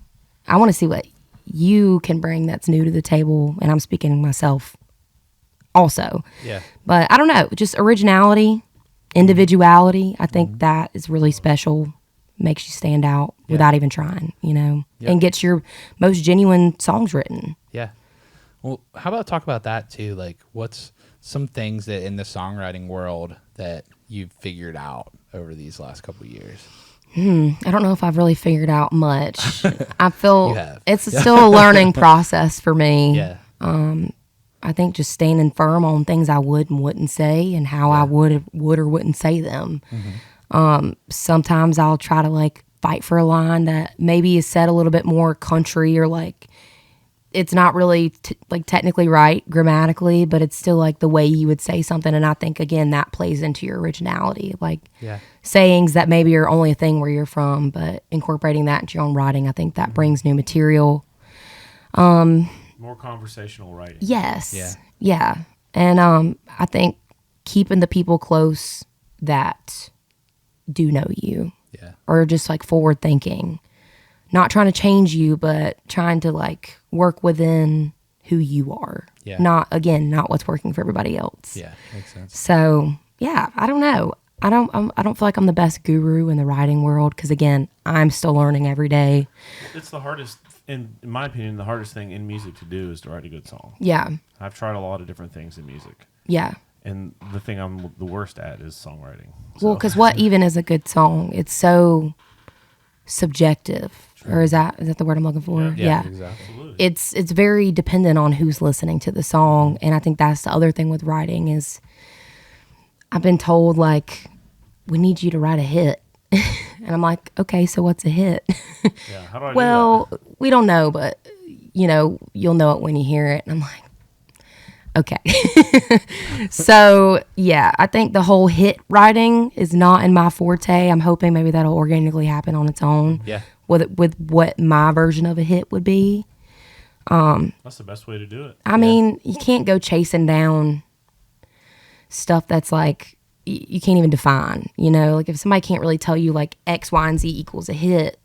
I want to see what you can bring that's new to the table, and I'm speaking myself also. Yeah. But I don't know, just originality, individuality. I think that is really special, makes you stand out without even trying, and gets your most genuine songs written. Yeah. Well, how about talk about that too? Like, what's some things that in the songwriting world that you've figured out over these last couple of years? I don't know if I've really figured out much. I feel it's still a learning process for me. Yeah. I think just standing firm on things I would and wouldn't say, and how I would or wouldn't say them. Sometimes I'll try to like fight for a line that maybe is said a little bit more country, or like it's not really like technically right grammatically, but it's still like the way you would say something. And I think, again, that plays into your originality, like sayings that maybe are only a thing where you're from, but incorporating that into your own writing, I think that brings new material. More conversational writing. Yes. Yeah. And I think keeping the people close that do know you, or just like forward thinking. Not trying to change you, but trying to like work within who you are. Yeah. Not what's working for everybody else. Yeah, makes sense. So I don't know. I don't feel like I'm the best guru in the writing world, because again, I'm still learning every day. It's the hardest, in my opinion, the hardest thing in music to do is to write a good song. Yeah. I've tried a lot of different things in music. Yeah. And the thing I'm the worst at is songwriting. So. Well, because what even is a good song? It's so subjective. Or is that the word I'm looking for? Yeah. Exactly. It's very dependent on who's listening to the song, and I think that's the other thing with writing is I've been told like, we need you to write a hit, and I'm like, okay, so what's a hit? How do I well, do that? We don't know, but you'll know it when you hear it, and I'm like, okay. So I think the whole hit writing is not in my forte. I'm hoping maybe that'll organically happen on its own. Yeah. With what my version of a hit would be. That's the best way to do it. I mean, you can't go chasing down stuff that's like you can't even define. Like if somebody can't really tell you like X, Y, and Z equals a hit,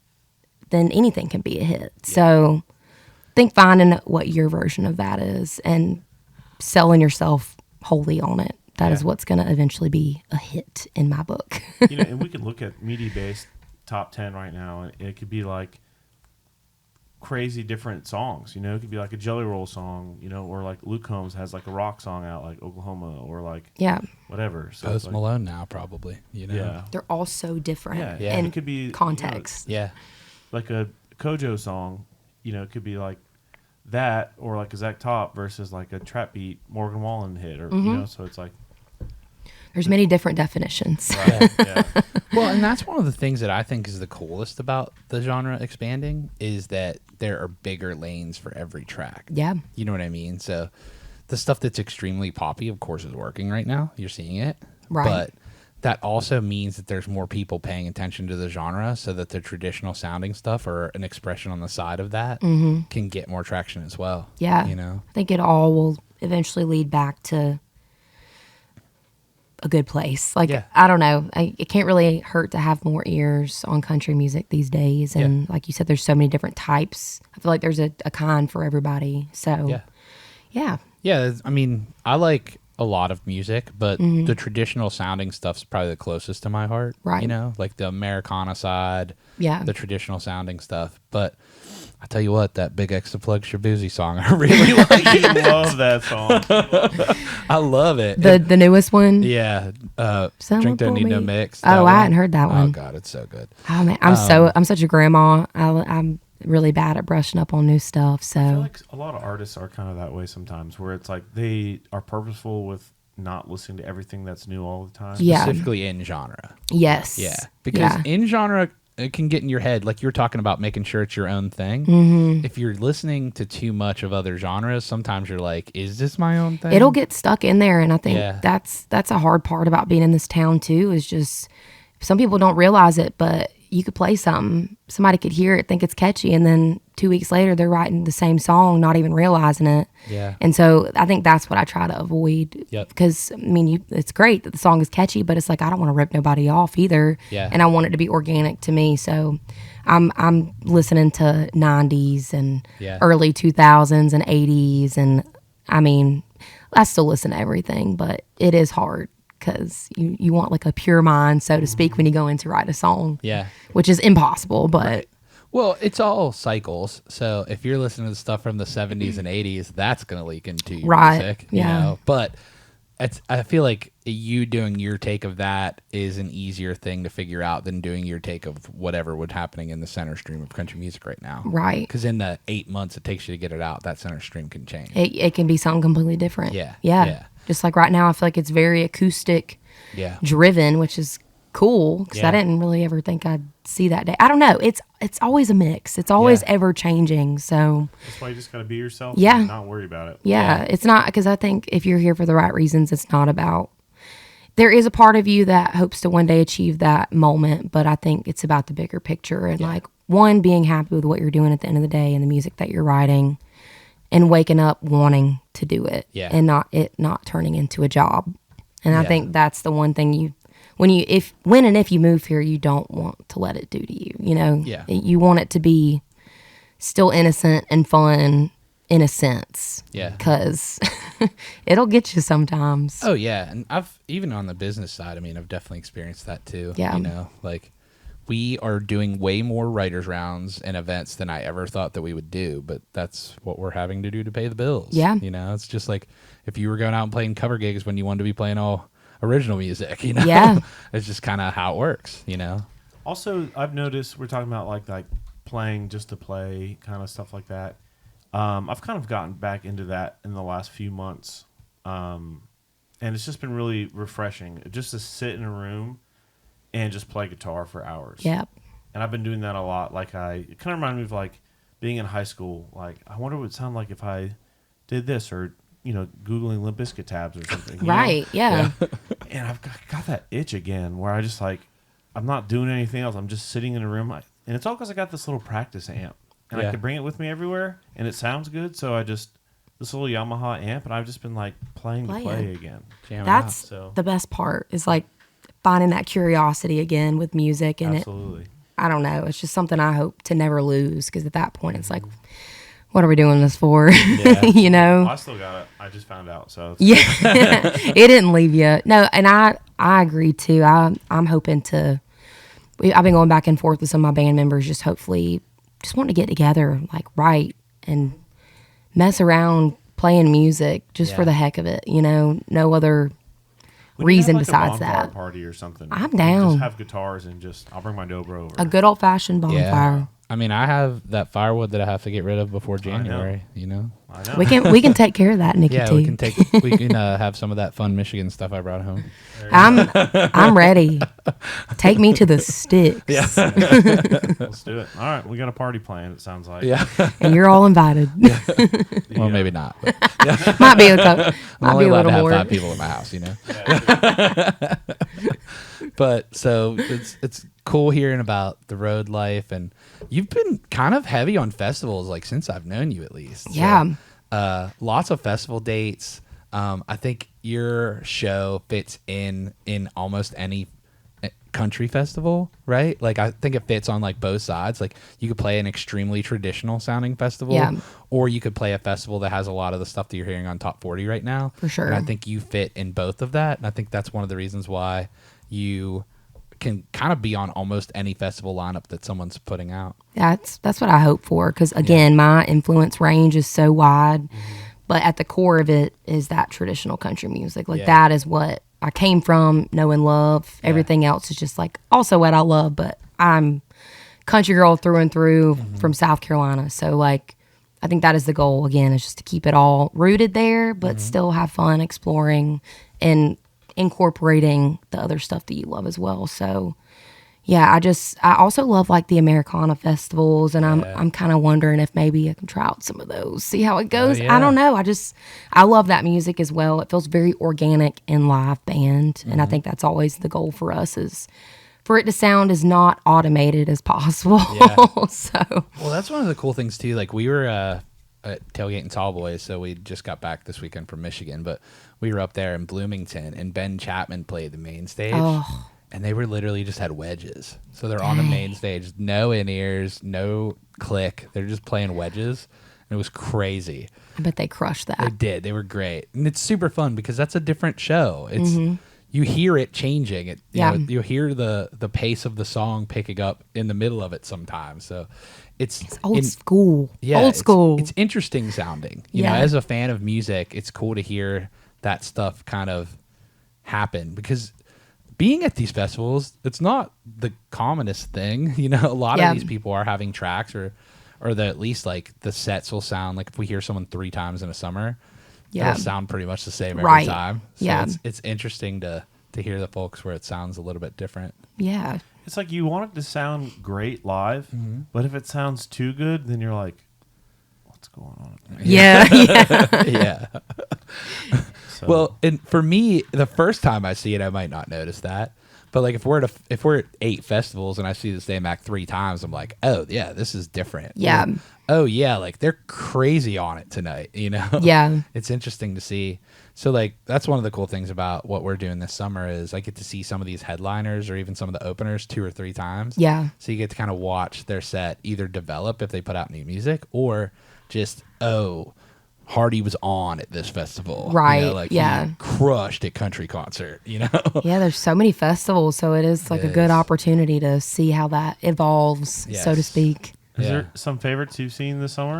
then anything can be a hit. Yeah. So I think finding what your version of that is and selling yourself wholly on it. That is what's going to eventually be a hit in my book. And we can look at media-based top 10 right now, and it could be like crazy different songs. It could be like a Jelly Roll song, or like Luke Combs has like a rock song out, like Oklahoma, or like whatever. So Post like, Malone now, probably. Yeah, they're all so different. Yeah. In it could be context. Like a Kojo song. It could be like that, or like a Zach Top versus like a trap beat Morgan Wallen hit, or so it's like there's many different definitions. Right. Well, and that's one of the things that I think is the coolest about the genre expanding is that there are bigger lanes for every track. Yeah. You know what I mean? So the stuff that's extremely poppy, of course, is working right now. You're seeing it. Right. But that also means that there's more people paying attention to the genre, so that the traditional sounding stuff or an expression on the side of that can get more traction as well. Yeah. I think it all will eventually lead back to a good place. Like, Yeah. I don't know. It can't really hurt to have more ears on country music these days. And like you said, there's so many different types. I feel like there's a kind for everybody. So, yeah. Yeah, I mean, I like a lot of music, but the traditional sounding stuff's probably the closest to my heart. Right. You know, like the Americana side, the traditional sounding stuff. But I tell you what, that Big X to Plug Shabuzi song, I really like it. I love that song. I love it. The newest one? Yeah. Drink Don't Need No Mix. Oh, I hadn't heard that one. Oh, God, it's so good. Oh, man. I'm such a grandma. I'm really bad at brushing up on new stuff. So I feel like a lot of artists are kind of that way sometimes, where it's like they are purposeful with not listening to everything that's new all the time. Yeah. Specifically in genre. Yes. Yeah. Because in genre, it can get in your head, like you're talking about making sure it's your own thing. If you're listening to too much of other genres, sometimes you're like, is this my own thing? It'll get stuck in there. And I think that's a hard part about being in this town too, is just some people don't realize it, but you could play something, somebody could hear it, think it's catchy, and then 2 weeks later they're writing the same song, not even realizing it. Yeah. And so I think that's what I try to avoid. Yep. Because I mean, it's great that the song is catchy, but it's like I don't want to rip nobody off either. Yeah. And I want it to be organic to me. So I'm listening to 90s and early 2000s and 80s, and I mean, I still listen to everything, but it is hard. Because you want like a pure mind, so to speak, when you go in to write a song. Yeah. Which is impossible, but... Right. Well, it's all cycles. So if you're listening to stuff from the 70s and 80s, that's going to leak into your music. You know? But I feel like you doing your take of that is an easier thing to figure out than doing your take of whatever would happening in the center stream of country music right now. Right. Because in the 8 months it takes you to get it out, that center stream can change. It can be something completely different. Yeah. Just like right now, I feel like it's very acoustic driven, which is cool because I didn't really ever think I'd see that day. I don't know. It's always a mix. It's always ever changing. So that's why you just gotta be yourself. Yeah. And not worry about it. Yeah. It's not, because I think if you're here for the right reasons, it's not about. There is a part of you that hopes to one day achieve that moment, but I think it's about the bigger picture and like one, being happy with what you're doing at the end of the day and the music that you're writing. And waking up wanting to do it, and not turning into a job. And I think that's the one thing when and if you move here, you don't want to let it do to you. You know, you want it to be still innocent and fun in a sense. Yeah, because it'll get you sometimes. Oh yeah, and I've even on the business side. I mean, I've definitely experienced that too. Yeah, you know, like. We are doing way more writers' rounds and events than I ever thought that we would do, but that's what we're having to do to pay the bills. Yeah. You know, it's just like if you were going out and playing cover gigs when you wanted to be playing all original music, you know? Yeah. It's just kind of how it works, you know? Also, I've noticed we're talking about like playing just to play, kind of stuff like that. I've kind of gotten back into that in the last few months. And it's just been really refreshing just to sit in a room and just play guitar for hours. Yep. And I've been doing that a lot. It kind of reminded me of like being in high school. Like, I wonder what it would sound like if I did this, or, you know, Googling Limp Bizkit tabs or something. Right, yeah. And I've got that itch again where I just like, I'm not doing anything else. I'm just sitting in a room. And it's all because I got this little practice amp. And I can bring it with me everywhere. And it sounds good. So this little Yamaha amp. And I've just been like playing to play again. That's the best part, is like finding that curiosity again with music. And absolutely. I don't know. It's just something I hope to never lose, because at that point it's like, what are we doing this for? Yeah. You know? Well, I still got it. I just found out. So it didn't leave you. No, and I agree too. I'm hoping to. I've been going back and forth with some of my band members, just hopefully, just wanting to get together, like write and mess around playing music just for the heck of it. You know, no other reason besides that. Party or something. I'm down. Just have guitars and I'll bring my dobro over. A good old fashioned bonfire. Yeah. I mean, I have that firewood that I have to get rid of before January. You know, I know. We can take care of that, Nicky T. we can have some of that fun Michigan stuff I brought home. I'm ready. Take me to the sticks. Yeah. Let's do it. All right, we got a party planned. It sounds like. Yeah, and you're all invited. Well, maybe not. But, might be a couple. I'm only allowed to have more. 5 people in my house. You know. But so it's cool hearing about the road life, and you've been kind of heavy on festivals, like since I've known you at least. Yeah. So, lots of festival dates. I think your show fits in almost any country festival, right? Like I think it fits on like both sides. Like you could play an extremely traditional sounding festival, or you could play a festival that has a lot of the stuff that you're hearing on Top 40 right now. For sure. And I think you fit in both of that. And I think that's one of the reasons why you can kind of be on almost any festival lineup that someone's putting out. That's what I hope for. Because again, my influence range is so wide, but at the core of it is that traditional country music. Like that is what I came from, know and love. Everything else is just like also what I love, but I'm country girl through and through from South Carolina. So like, I think that is the goal again, is just to keep it all rooted there, but still have fun exploring and incorporating the other stuff that you love as well. So yeah, I also love like the Americana festivals, and I'm kind of wondering if maybe I can try out some of those, see how it goes. I don't know. I love that music as well. It feels very organic in live band, and I think that's always the goal for us, is for it to sound as not automated as possible. So well, that's one of the cool things too. Like we were at Tailgate and Tallboys, so we just got back this weekend from Michigan, but we were up there in Bloomington, and Ben Chapman played the main stage. And they were literally just had wedges. So they're on the main stage, no in-ears, no click. They're just playing wedges. And it was crazy. I bet they crushed that. They did. They were great. And it's super fun because that's a different show. It's you hear it changing. You know, you hear the pace of the song picking up in the middle of it sometimes. So it's old school. Yeah, old school. It's interesting sounding. You know, as a fan of music, it's cool to hear that stuff kind of happen, because being at these festivals, it's not the commonest thing. You know, a lot of these people are having tracks or at least like the sets will sound like, if we hear someone 3 times in a summer, it'll sound pretty much the same every time. So it's interesting to hear the folks where it sounds a little bit different. Yeah. It's like you want it to sound great live, but if it sounds too good, then you're like, what's going on? Yeah. So. Well, and for me, the first time I see it, I might not notice that. But like if we're at 8 festivals and I see the same act 3 times, I'm like, oh yeah, this is different. Yeah. Or, oh yeah, like they're crazy on it tonight. You know. Yeah. It's interesting to see. So like that's one of the cool things about what we're doing this summer is I get to see some of these headliners or even some of the openers 2 or 3 times. Yeah. So you get to kind of watch their set either develop if they put out new music, or just Hardy was on at this festival. Right. You know, like he crushed at country concert, you know? Yeah, there's so many festivals, so it is like a good opportunity to see how that evolves, so to speak. Is there some favorites you've seen this summer?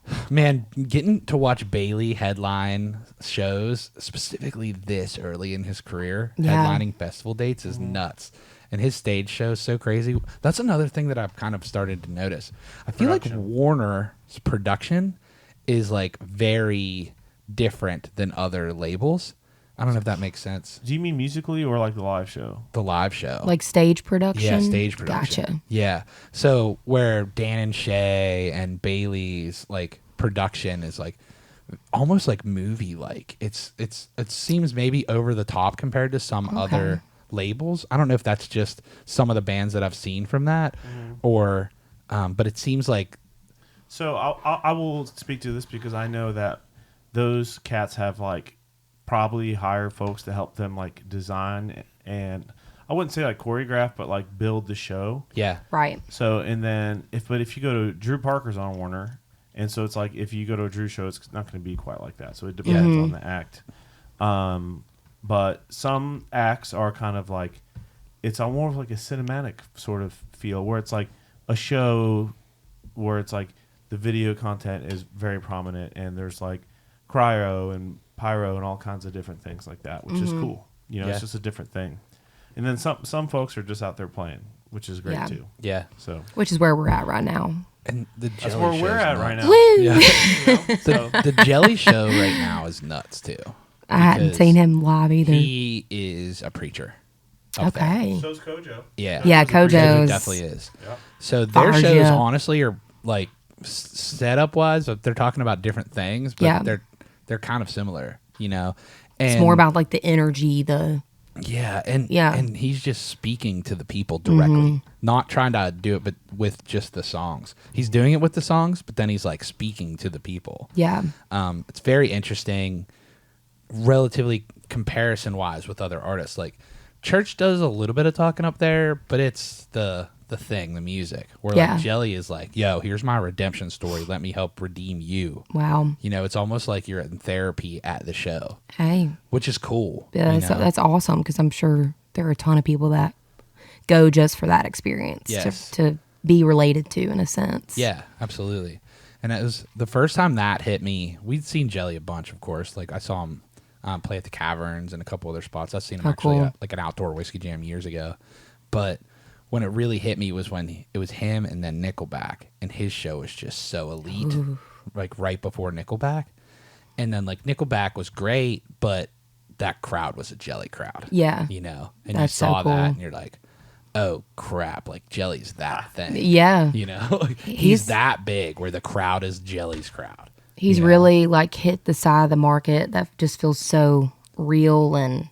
Or? Man, getting to watch Bailey headline shows, specifically this early in his career, headlining festival dates is nuts. And his stage show is so crazy. That's another thing that I've kind of started to notice. I feel like Warner's production is like very different than other labels. I don't know if that makes sense. Do you mean musically or like the live show? The live show. Like stage production? Yeah, stage production. Gotcha. Yeah. So where Dan and Shay and Bailey's like production is like almost like movie like. It seems maybe over the top compared to some other labels. I don't know if that's just some of the bands that I've seen from that or but it seems like. So I will speak to this because I know that those cats have like probably hire folks to help them like design and I wouldn't say like choreograph, but like build the show. Yeah. Right. So and then if you go to Drew Parker's on Warner, and so it's like if you go to a Drew show, it's not going to be quite like that. So it depends on the act. But some acts are kind of like it's more of like a cinematic sort of feel where it's like a show where it's like the video content is very prominent and there's like cryo and pyro and all kinds of different things like that, which is cool. You know, it's just a different thing. And then some folks are just out there playing, which is great too. Yeah. So which is where we're at right now. And that's where we're at right now. Woo! Yeah. The Jelly Show right now is nuts too. I hadn't seen him live either. He is a preacher. Okay. So's Kojo. Yeah. Yeah, Kojo's definitely is. Yep. So their shows honestly are like setup wise, they're talking about different things, but they're kind of similar, you know. And it's more about like the energy, and he's just speaking to the people directly, not trying to do it, but with just the songs. He's doing it with the songs, but then he's like speaking to the people. Yeah. It's very interesting. relatively comparison wise with other artists. Like Church does a little bit of talking up there, but it's the music, where like Jelly is like, yo, here's my redemption story, let me help redeem you. Wow. You know, it's almost like you're in therapy at the show. Hey, which is cool. Yeah, that's awesome, because I'm sure there are a ton of people that go just for that experience. To be related to, in a sense. Yeah, absolutely. And it was the first time that hit me. We'd seen Jelly a bunch, of course. Like I saw him play at the Caverns and a couple other spots. I've seen him at like an outdoor whiskey jam years ago. But when it really hit me was when it was him and then Nickelback, and his show was just so elite. Ooh. Like right before Nickelback. And then like Nickelback was great, but that crowd was a Jelly crowd. Yeah. You know? And you saw that and you're like, oh crap, like Jelly's that thing. Yeah. You know? Like, he's that big where the crowd is Jelly's crowd. He's really like hit the side of the market that just feels so real, and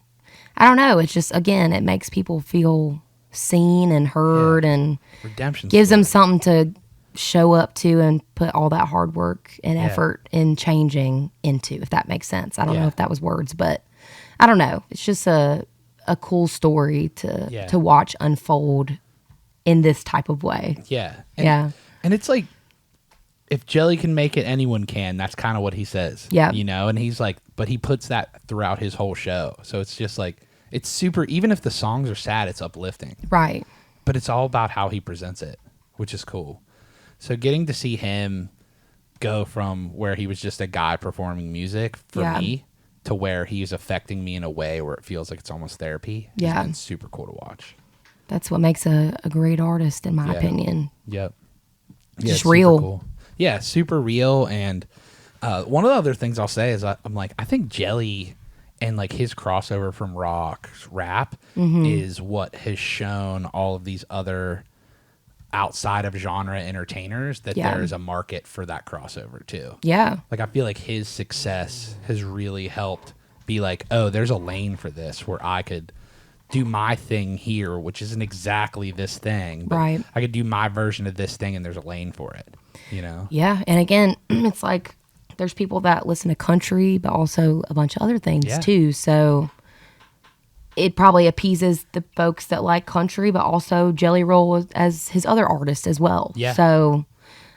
I don't know, it's just, again, it makes people feel seen and heard, and redemption gives story. them something to show up to and put all that hard work and effort in changing into, if that makes sense. I don't know if that was words, but I don't know. It's just a cool story to watch unfold in this type of way. Yeah. And it's like, if Jelly can make it, anyone can. That's kind of what he says. Yeah. You know, and he's like, but he puts that throughout his whole show. So it's just like, it's super, even if the songs are sad, it's uplifting. Right. But it's all about how he presents it, which is cool. So getting to see him go from where he was just a guy performing music for me to where he's affecting me in a way where it feels like it's almost therapy has been super cool to watch. That's what makes a great artist, in my opinion. Yep. Just real. Cool. Yeah, super real. And one of the other things I'll say is I'm like, I think Jelly and like his crossover from rock rap is what has shown all of these other outside of genre entertainers that there is a market for that crossover too. Yeah. Like I feel like his success has really helped be like, oh, there's a lane for this where I could do my thing here, which isn't exactly this thing, but I could do my version of this thing and there's a lane for it, you know? Yeah. And again, it's like there's people that listen to country, but also a bunch of other things too. So it probably appeases the folks that like country, but also Jelly Roll as his other artist as well. Yeah. So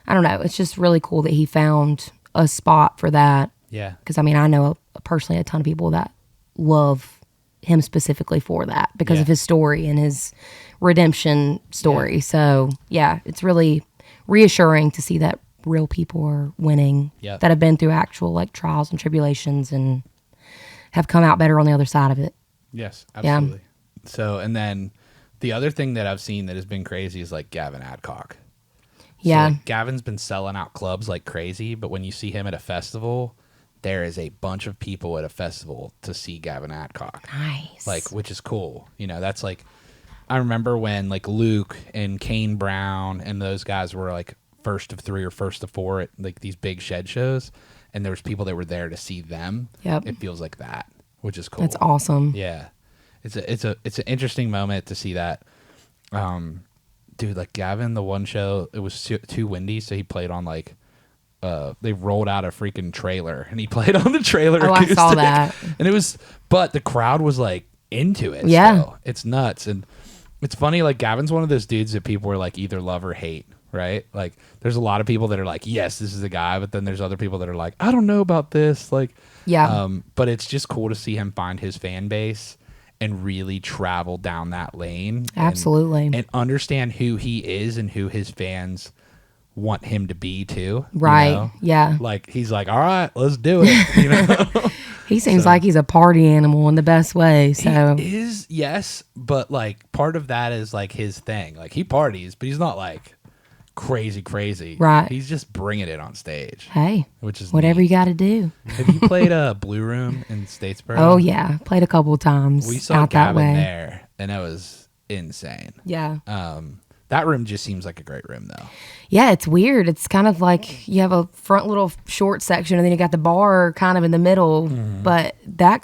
I don't know. It's just really cool that he found a spot for that. Yeah. Because I mean, I know personally a ton of people that love him specifically for that because of his story and his redemption story. Yeah. So yeah, it's really reassuring to see that real people are winning that have been through actual like trials and tribulations and have come out better on the other side of it. Yes, absolutely. Yeah. So, and then the other thing that I've seen that has been crazy is like Gavin Adcock. Yeah. So, like, Gavin's been selling out clubs like crazy, but when you see him at a festival, there is a bunch of people at a festival to see Gavin Adcock. Nice. Like, which is cool. You know, that's like, I remember when like Luke and Kane Brown and those guys were like first of 3 or first of 4 at like these big shed shows, and there was people that were there to see them. Yep. It feels like that, which is cool. That's awesome. Yeah. It's an interesting moment to see that. Dude, like Gavin, the one show, it was too windy, so he played on like they rolled out a freaking trailer and he played on the trailer acoustic. I saw that. And it was, but the crowd was like into it. Yeah. Still. It's nuts. And it's funny, like Gavin's one of those dudes that people are like either love or hate, right? Like there's a lot of people that are like, yes, this is the guy, but then there's other people that are like, I don't know about this. Like, but it's just cool to see him find his fan base and really travel down that lane. Absolutely. And understand who he is and who his fans want him to be too. Right. You know? Yeah. Like he's like, all right, let's do it. You know? He seems like he's a party animal in the best way. So he is, yes, but like part of that is like his thing. Like he parties, but he's not like crazy. Right. He's just bringing it on stage. Hey, which is whatever neat. You got to do. Have you played Blue Room in Statesboro? Oh yeah, played a couple of times. We saw out Gavin that way. there, and that was insane. Yeah. That room just seems like a great room, though. Yeah, it's weird. It's kind of like you have a front little short section, and then you got the bar kind of in the middle. Mm-hmm. But the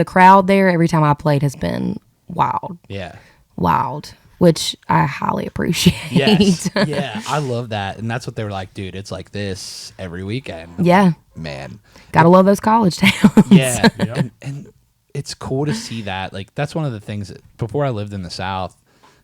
crowd there every time I played has been wild. Yeah. Wild. which I highly appreciate. Yes. Yeah, I love that. And that's what they were like, dude, it's like this every weekend. Yeah. Man. Gotta love those college towns. Yeah. Yep. And it's cool to see that. Like, that's one of the things that before I lived in the South,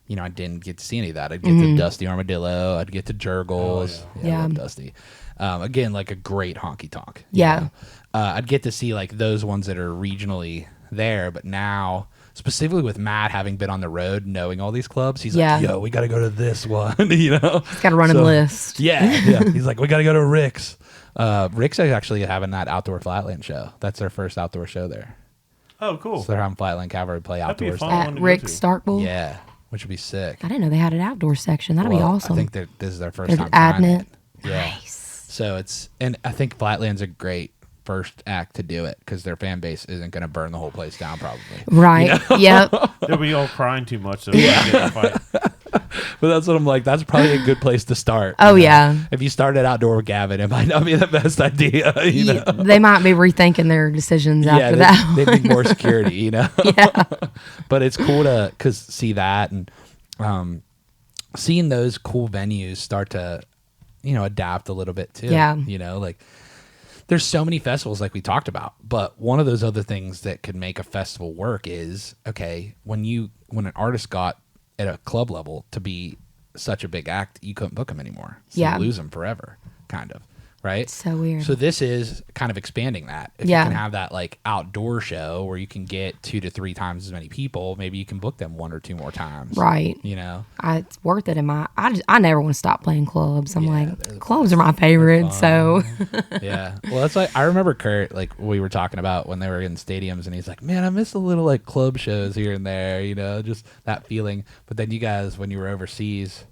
you know, I didn't get to see any of that. I'd get to Dusty Armadillo. I'd get to Jurgles. Oh, I love Dusty. Again, like a great honky tonk. Yeah. I'd get to see like those ones that are regionally there, but now specifically with Matt having been on the road, knowing all these clubs, he's like, yo, we got to go to this one, you know? He's got a running list. Yeah. He's like, we got to go to Rick's. Rick's is actually having that outdoor Flatland show. That's their first outdoor show there. Oh, cool. So they're having Flatland Cavalry play outdoors. At Rick's Starkville? Yeah, which would be sick. I didn't know they had an outdoor section. That'd be awesome. I think this is their first They're time adding trying it. Yeah. Nice. So and I think Flatland's a great first act to do it because their fan base isn't going to burn the whole place down probably. Right. You know? Yep. They'll be all crying too much. So get in a fight. But that's what I'm like. That's probably a good place to start. Oh, yeah. If you started outdoor with Gavin, it might not be the best idea. You know? They might be rethinking their decisions after that. They need more security, you know? Yeah. But it's cool to see that and seeing those cool venues start to, you know, adapt a little bit too. Yeah. You know, like there's so many festivals like we talked about, but one of those other things that could make a festival work is, okay, when an artist got at a club level to be such a big act, you couldn't book them anymore. So Yeah. you lose them forever, kind of. Right? So weird. So this is kind of expanding that. If you can have that like outdoor show where you can get 2 to 3 times as many people, maybe you can book them 1 or 2 more times. Right. You know? It's worth it I never want to stop playing clubs. I'm Yeah, like, clubs are my favorite. So Yeah. Well, that's like I remember Kurt, like we were talking about when they were in stadiums and he's like, man, I miss the little like club shows here and there, you know, just that feeling. But then you guys, when you were overseas,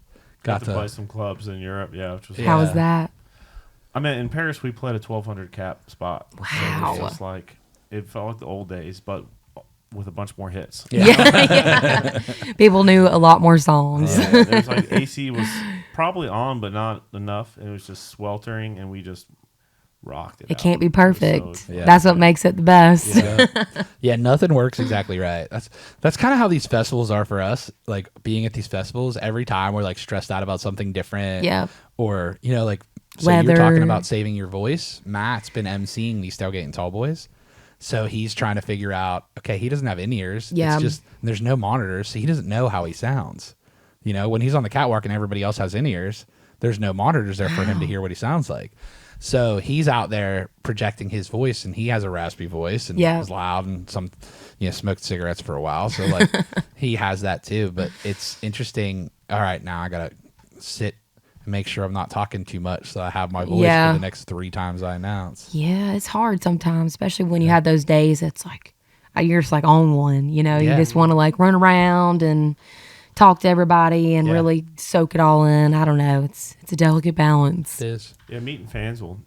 got to play some clubs in Europe. Yeah. Which was how was that? I mean, in Paris, we played a 1,200 cap spot. Wow. So it was just like, it felt like the old days, but with a bunch more hits. Yeah. People knew a lot more songs. Yeah, there was like AC was probably on, but not enough. It was just sweltering, and we just rocked it. It can't be perfect. So, That's what makes it the best. Yeah. Yeah, nothing works exactly right. That's kind of how these festivals are for us. Like being at these festivals, every time we're like stressed out about something different. Yeah. Or, you know, like so Weather. you're talking about saving your voice. Matt's been emceeing these Tailgating Tall Boys. So he's trying to figure out, okay, he doesn't have in-ears. Yeah. It's just there's no monitors, so he doesn't know how he sounds. You know, when he's on the catwalk and everybody else has in-ears, there's no monitors there for him to hear what he sounds like. So he's out there projecting his voice, and he has a raspy voice and is loud and smoked cigarettes for a while. So like he has that too. But it's interesting. All right, now I gotta sit and make sure I'm not talking too much, so I have my voice for the next 3 times I announce. Yeah, it's hard sometimes, especially when you have those days. It's like you're just like on one. You know, you just want to like run around and talk to everybody and really soak it all in. I don't know. It's a delicate balance. It is. Yeah, meeting fans will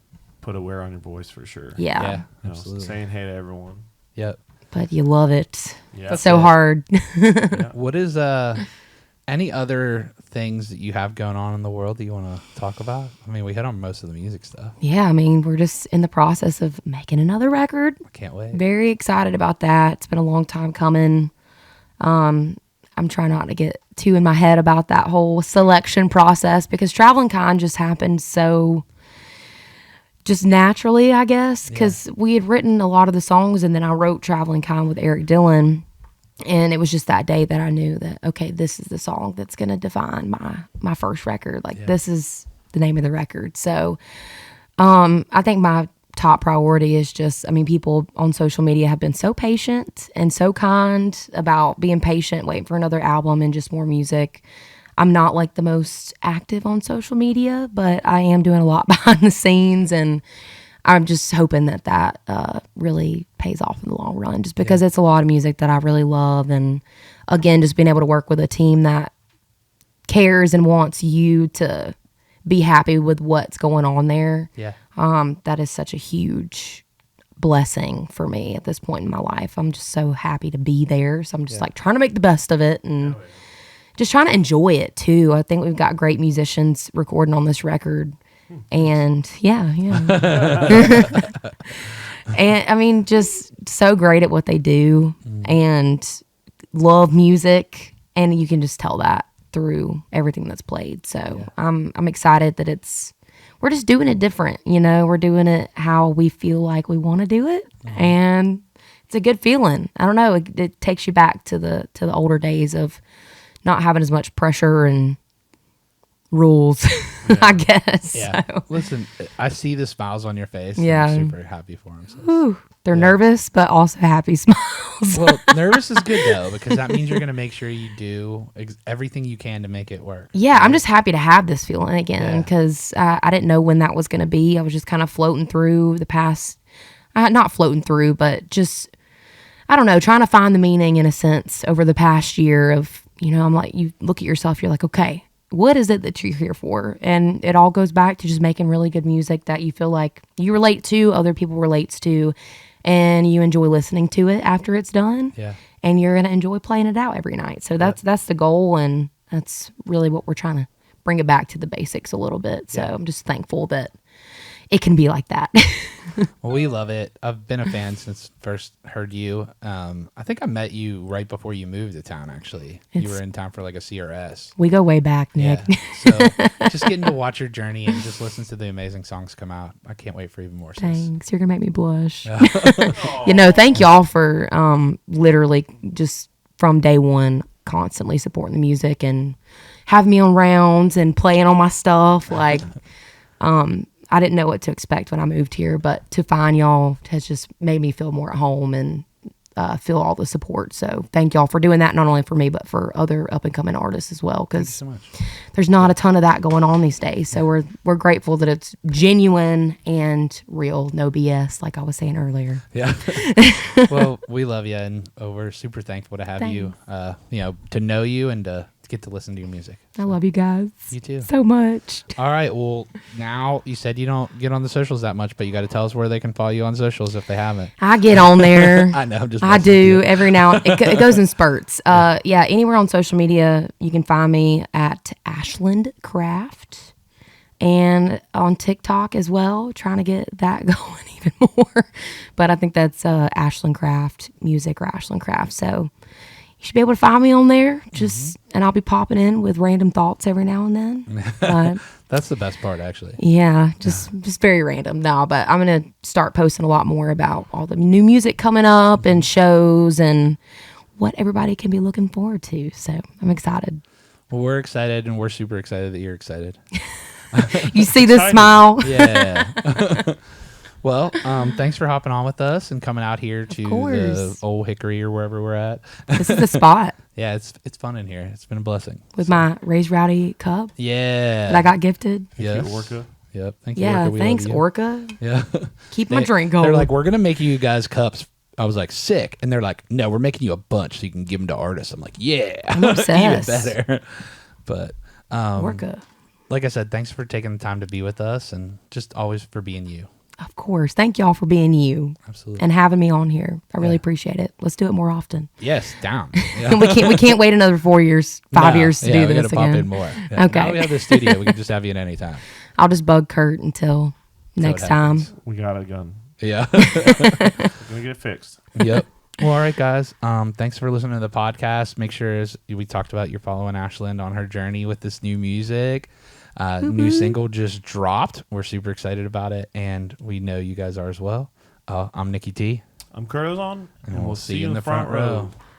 put a wear on your voice for sure. Yeah. Absolutely. Saying hey to everyone. Yep. But you love it. Yeah. It's so hard. What is any other things that you have going on in the world that you want to talk about? I mean, we hit on most of the music stuff. Yeah, I mean, we're just in the process of making another record. I can't wait. Very excited about that. It's been a long time coming. I'm trying not to get too in my head about that whole selection process because Traveling Kind just happened so just naturally, I guess, because we had written a lot of the songs and then I wrote Traveling Kind with Eric Dillon. And it was just that day that I knew that, okay, this is the song that's going to define my first record. Like, this is the name of the record. So I think my top priority is just, I mean, people on social media have been so patient and so kind about being patient, waiting for another album and just more music. I'm not like the most active on social media, but I am doing a lot behind the scenes, and I'm just hoping that really pays off in the long run, just because it's a lot of music that I really love. And again, just being able to work with a team that cares and wants you to be happy with what's going on there. Yeah. That is such a huge blessing for me at this point in my life. I'm just so happy to be there. So I'm just like trying to make the best of it and just trying to enjoy it too. I think we've got great musicians recording on this record. And and I mean, just so great at what they do and love music. And you can just tell that through everything that's played. So I'm excited that we're just doing it different. We're doing it how we feel like we want to do it, and it's a good feeling. I don't know. It takes you back to the older days of not having as much pressure and rules, I guess. Yeah. So. Listen, I see the smiles on your face. Yeah. I'm super happy for them. So. They're nervous, but also happy smiles. Well, nervous is good, though, because that means you're going to make sure you do everything you can to make it work. Yeah, I'm just happy to have this feeling again because I didn't know when that was going to be. I was just kind of floating through the past, not floating through, but just, I don't know, trying to find the meaning in a sense over the past year of, I'm like, you look at yourself, you're like, okay, what is it that you're here for? And it all goes back to just making really good music that you feel like you relate to, other people relates to, and you enjoy listening to it after it's done. Yeah. And you're going to enjoy playing it out every night. So that's the goal, and that's really what we're trying to bring it back to the basics a little bit. So I'm just thankful that it can be like that. Well, we love it. I've been a fan since first heard you. I think I met you right before you moved to town, actually. You were in town for like a CRS. We go way back, Nick. Yeah. So just getting to watch your journey and just listen to the amazing songs come out. I can't wait for even more. Thanks. You're going to make me blush. Thank y'all for literally just from day one constantly supporting the music and having me on rounds and playing on my stuff. Like, I didn't know what to expect when I moved here, but to find y'all has just made me feel more at home and feel all the support. So thank y'all for doing that, not only for me, but for other up-and-coming artists as well, because there's not a ton of that going on these days. So we're grateful that it's genuine and real, no BS, like I was saying earlier. Yeah. Well, we love you, and we're super thankful to have you, to know you and to get to listen to your music. I love you guys. You too. So much. All right. Well, now you said you don't get on the socials that much, but you got to tell us where they can follow you on socials if they haven't. I get on there. I know. I do every now and it goes in spurts. Anywhere on social media, you can find me at Ashland Craft and on TikTok as well, trying to get that going even more. But I think that's Ashland Craft Music or Ashland Craft. So you should be able to find me on there. And I'll be popping in with random thoughts every now and then. That's the best part, actually. Yeah, just very random. No, but I'm gonna start posting a lot more about all the new music coming up and shows and what everybody can be looking forward to. So I'm excited. Well, we're excited, and we're super excited that you're excited. You see this smile? Yeah. Well, thanks for hopping on with us and coming out here to the Old Hickory or wherever we're at. This is the spot. Yeah, it's fun in here. It's been a blessing. With my Raised Rowdy cup. Yeah. That I got gifted. Yes. Thank you, Orca. Yep. Thank you, Yeah, Orca. thanks, Orca. Yeah. Keep my drink going. They're like, we're going to make you guys cups. I was like, sick. And they're like, no, we're making you a bunch so you can give them to artists. I'm like, yeah. I'm obsessed. Even better. But Orca. Like I said, thanks for taking the time to be with us and just always for being you. Of course. Thank y'all for being you. Absolutely. And having me on here. I really appreciate it. Let's do it more often. Yes, down. Yeah. we can't wait another 4 years, 5 years to do we this gotta pop again. in more. Yeah. Okay. Now we have the studio. We can just have you at any time. I'll just bug Kurt until next time. We got a gun. Yeah. We're gonna get it fixed. Yep. Well, all right, guys. Thanks for listening to the podcast. Make sure, as we talked about, you're following Ashland on her journey with this new music. New single just dropped. We're super excited about it, and we know you guys are as well. I'm Nicky T. I'm Kurt Ozan, and we'll see you in the front row.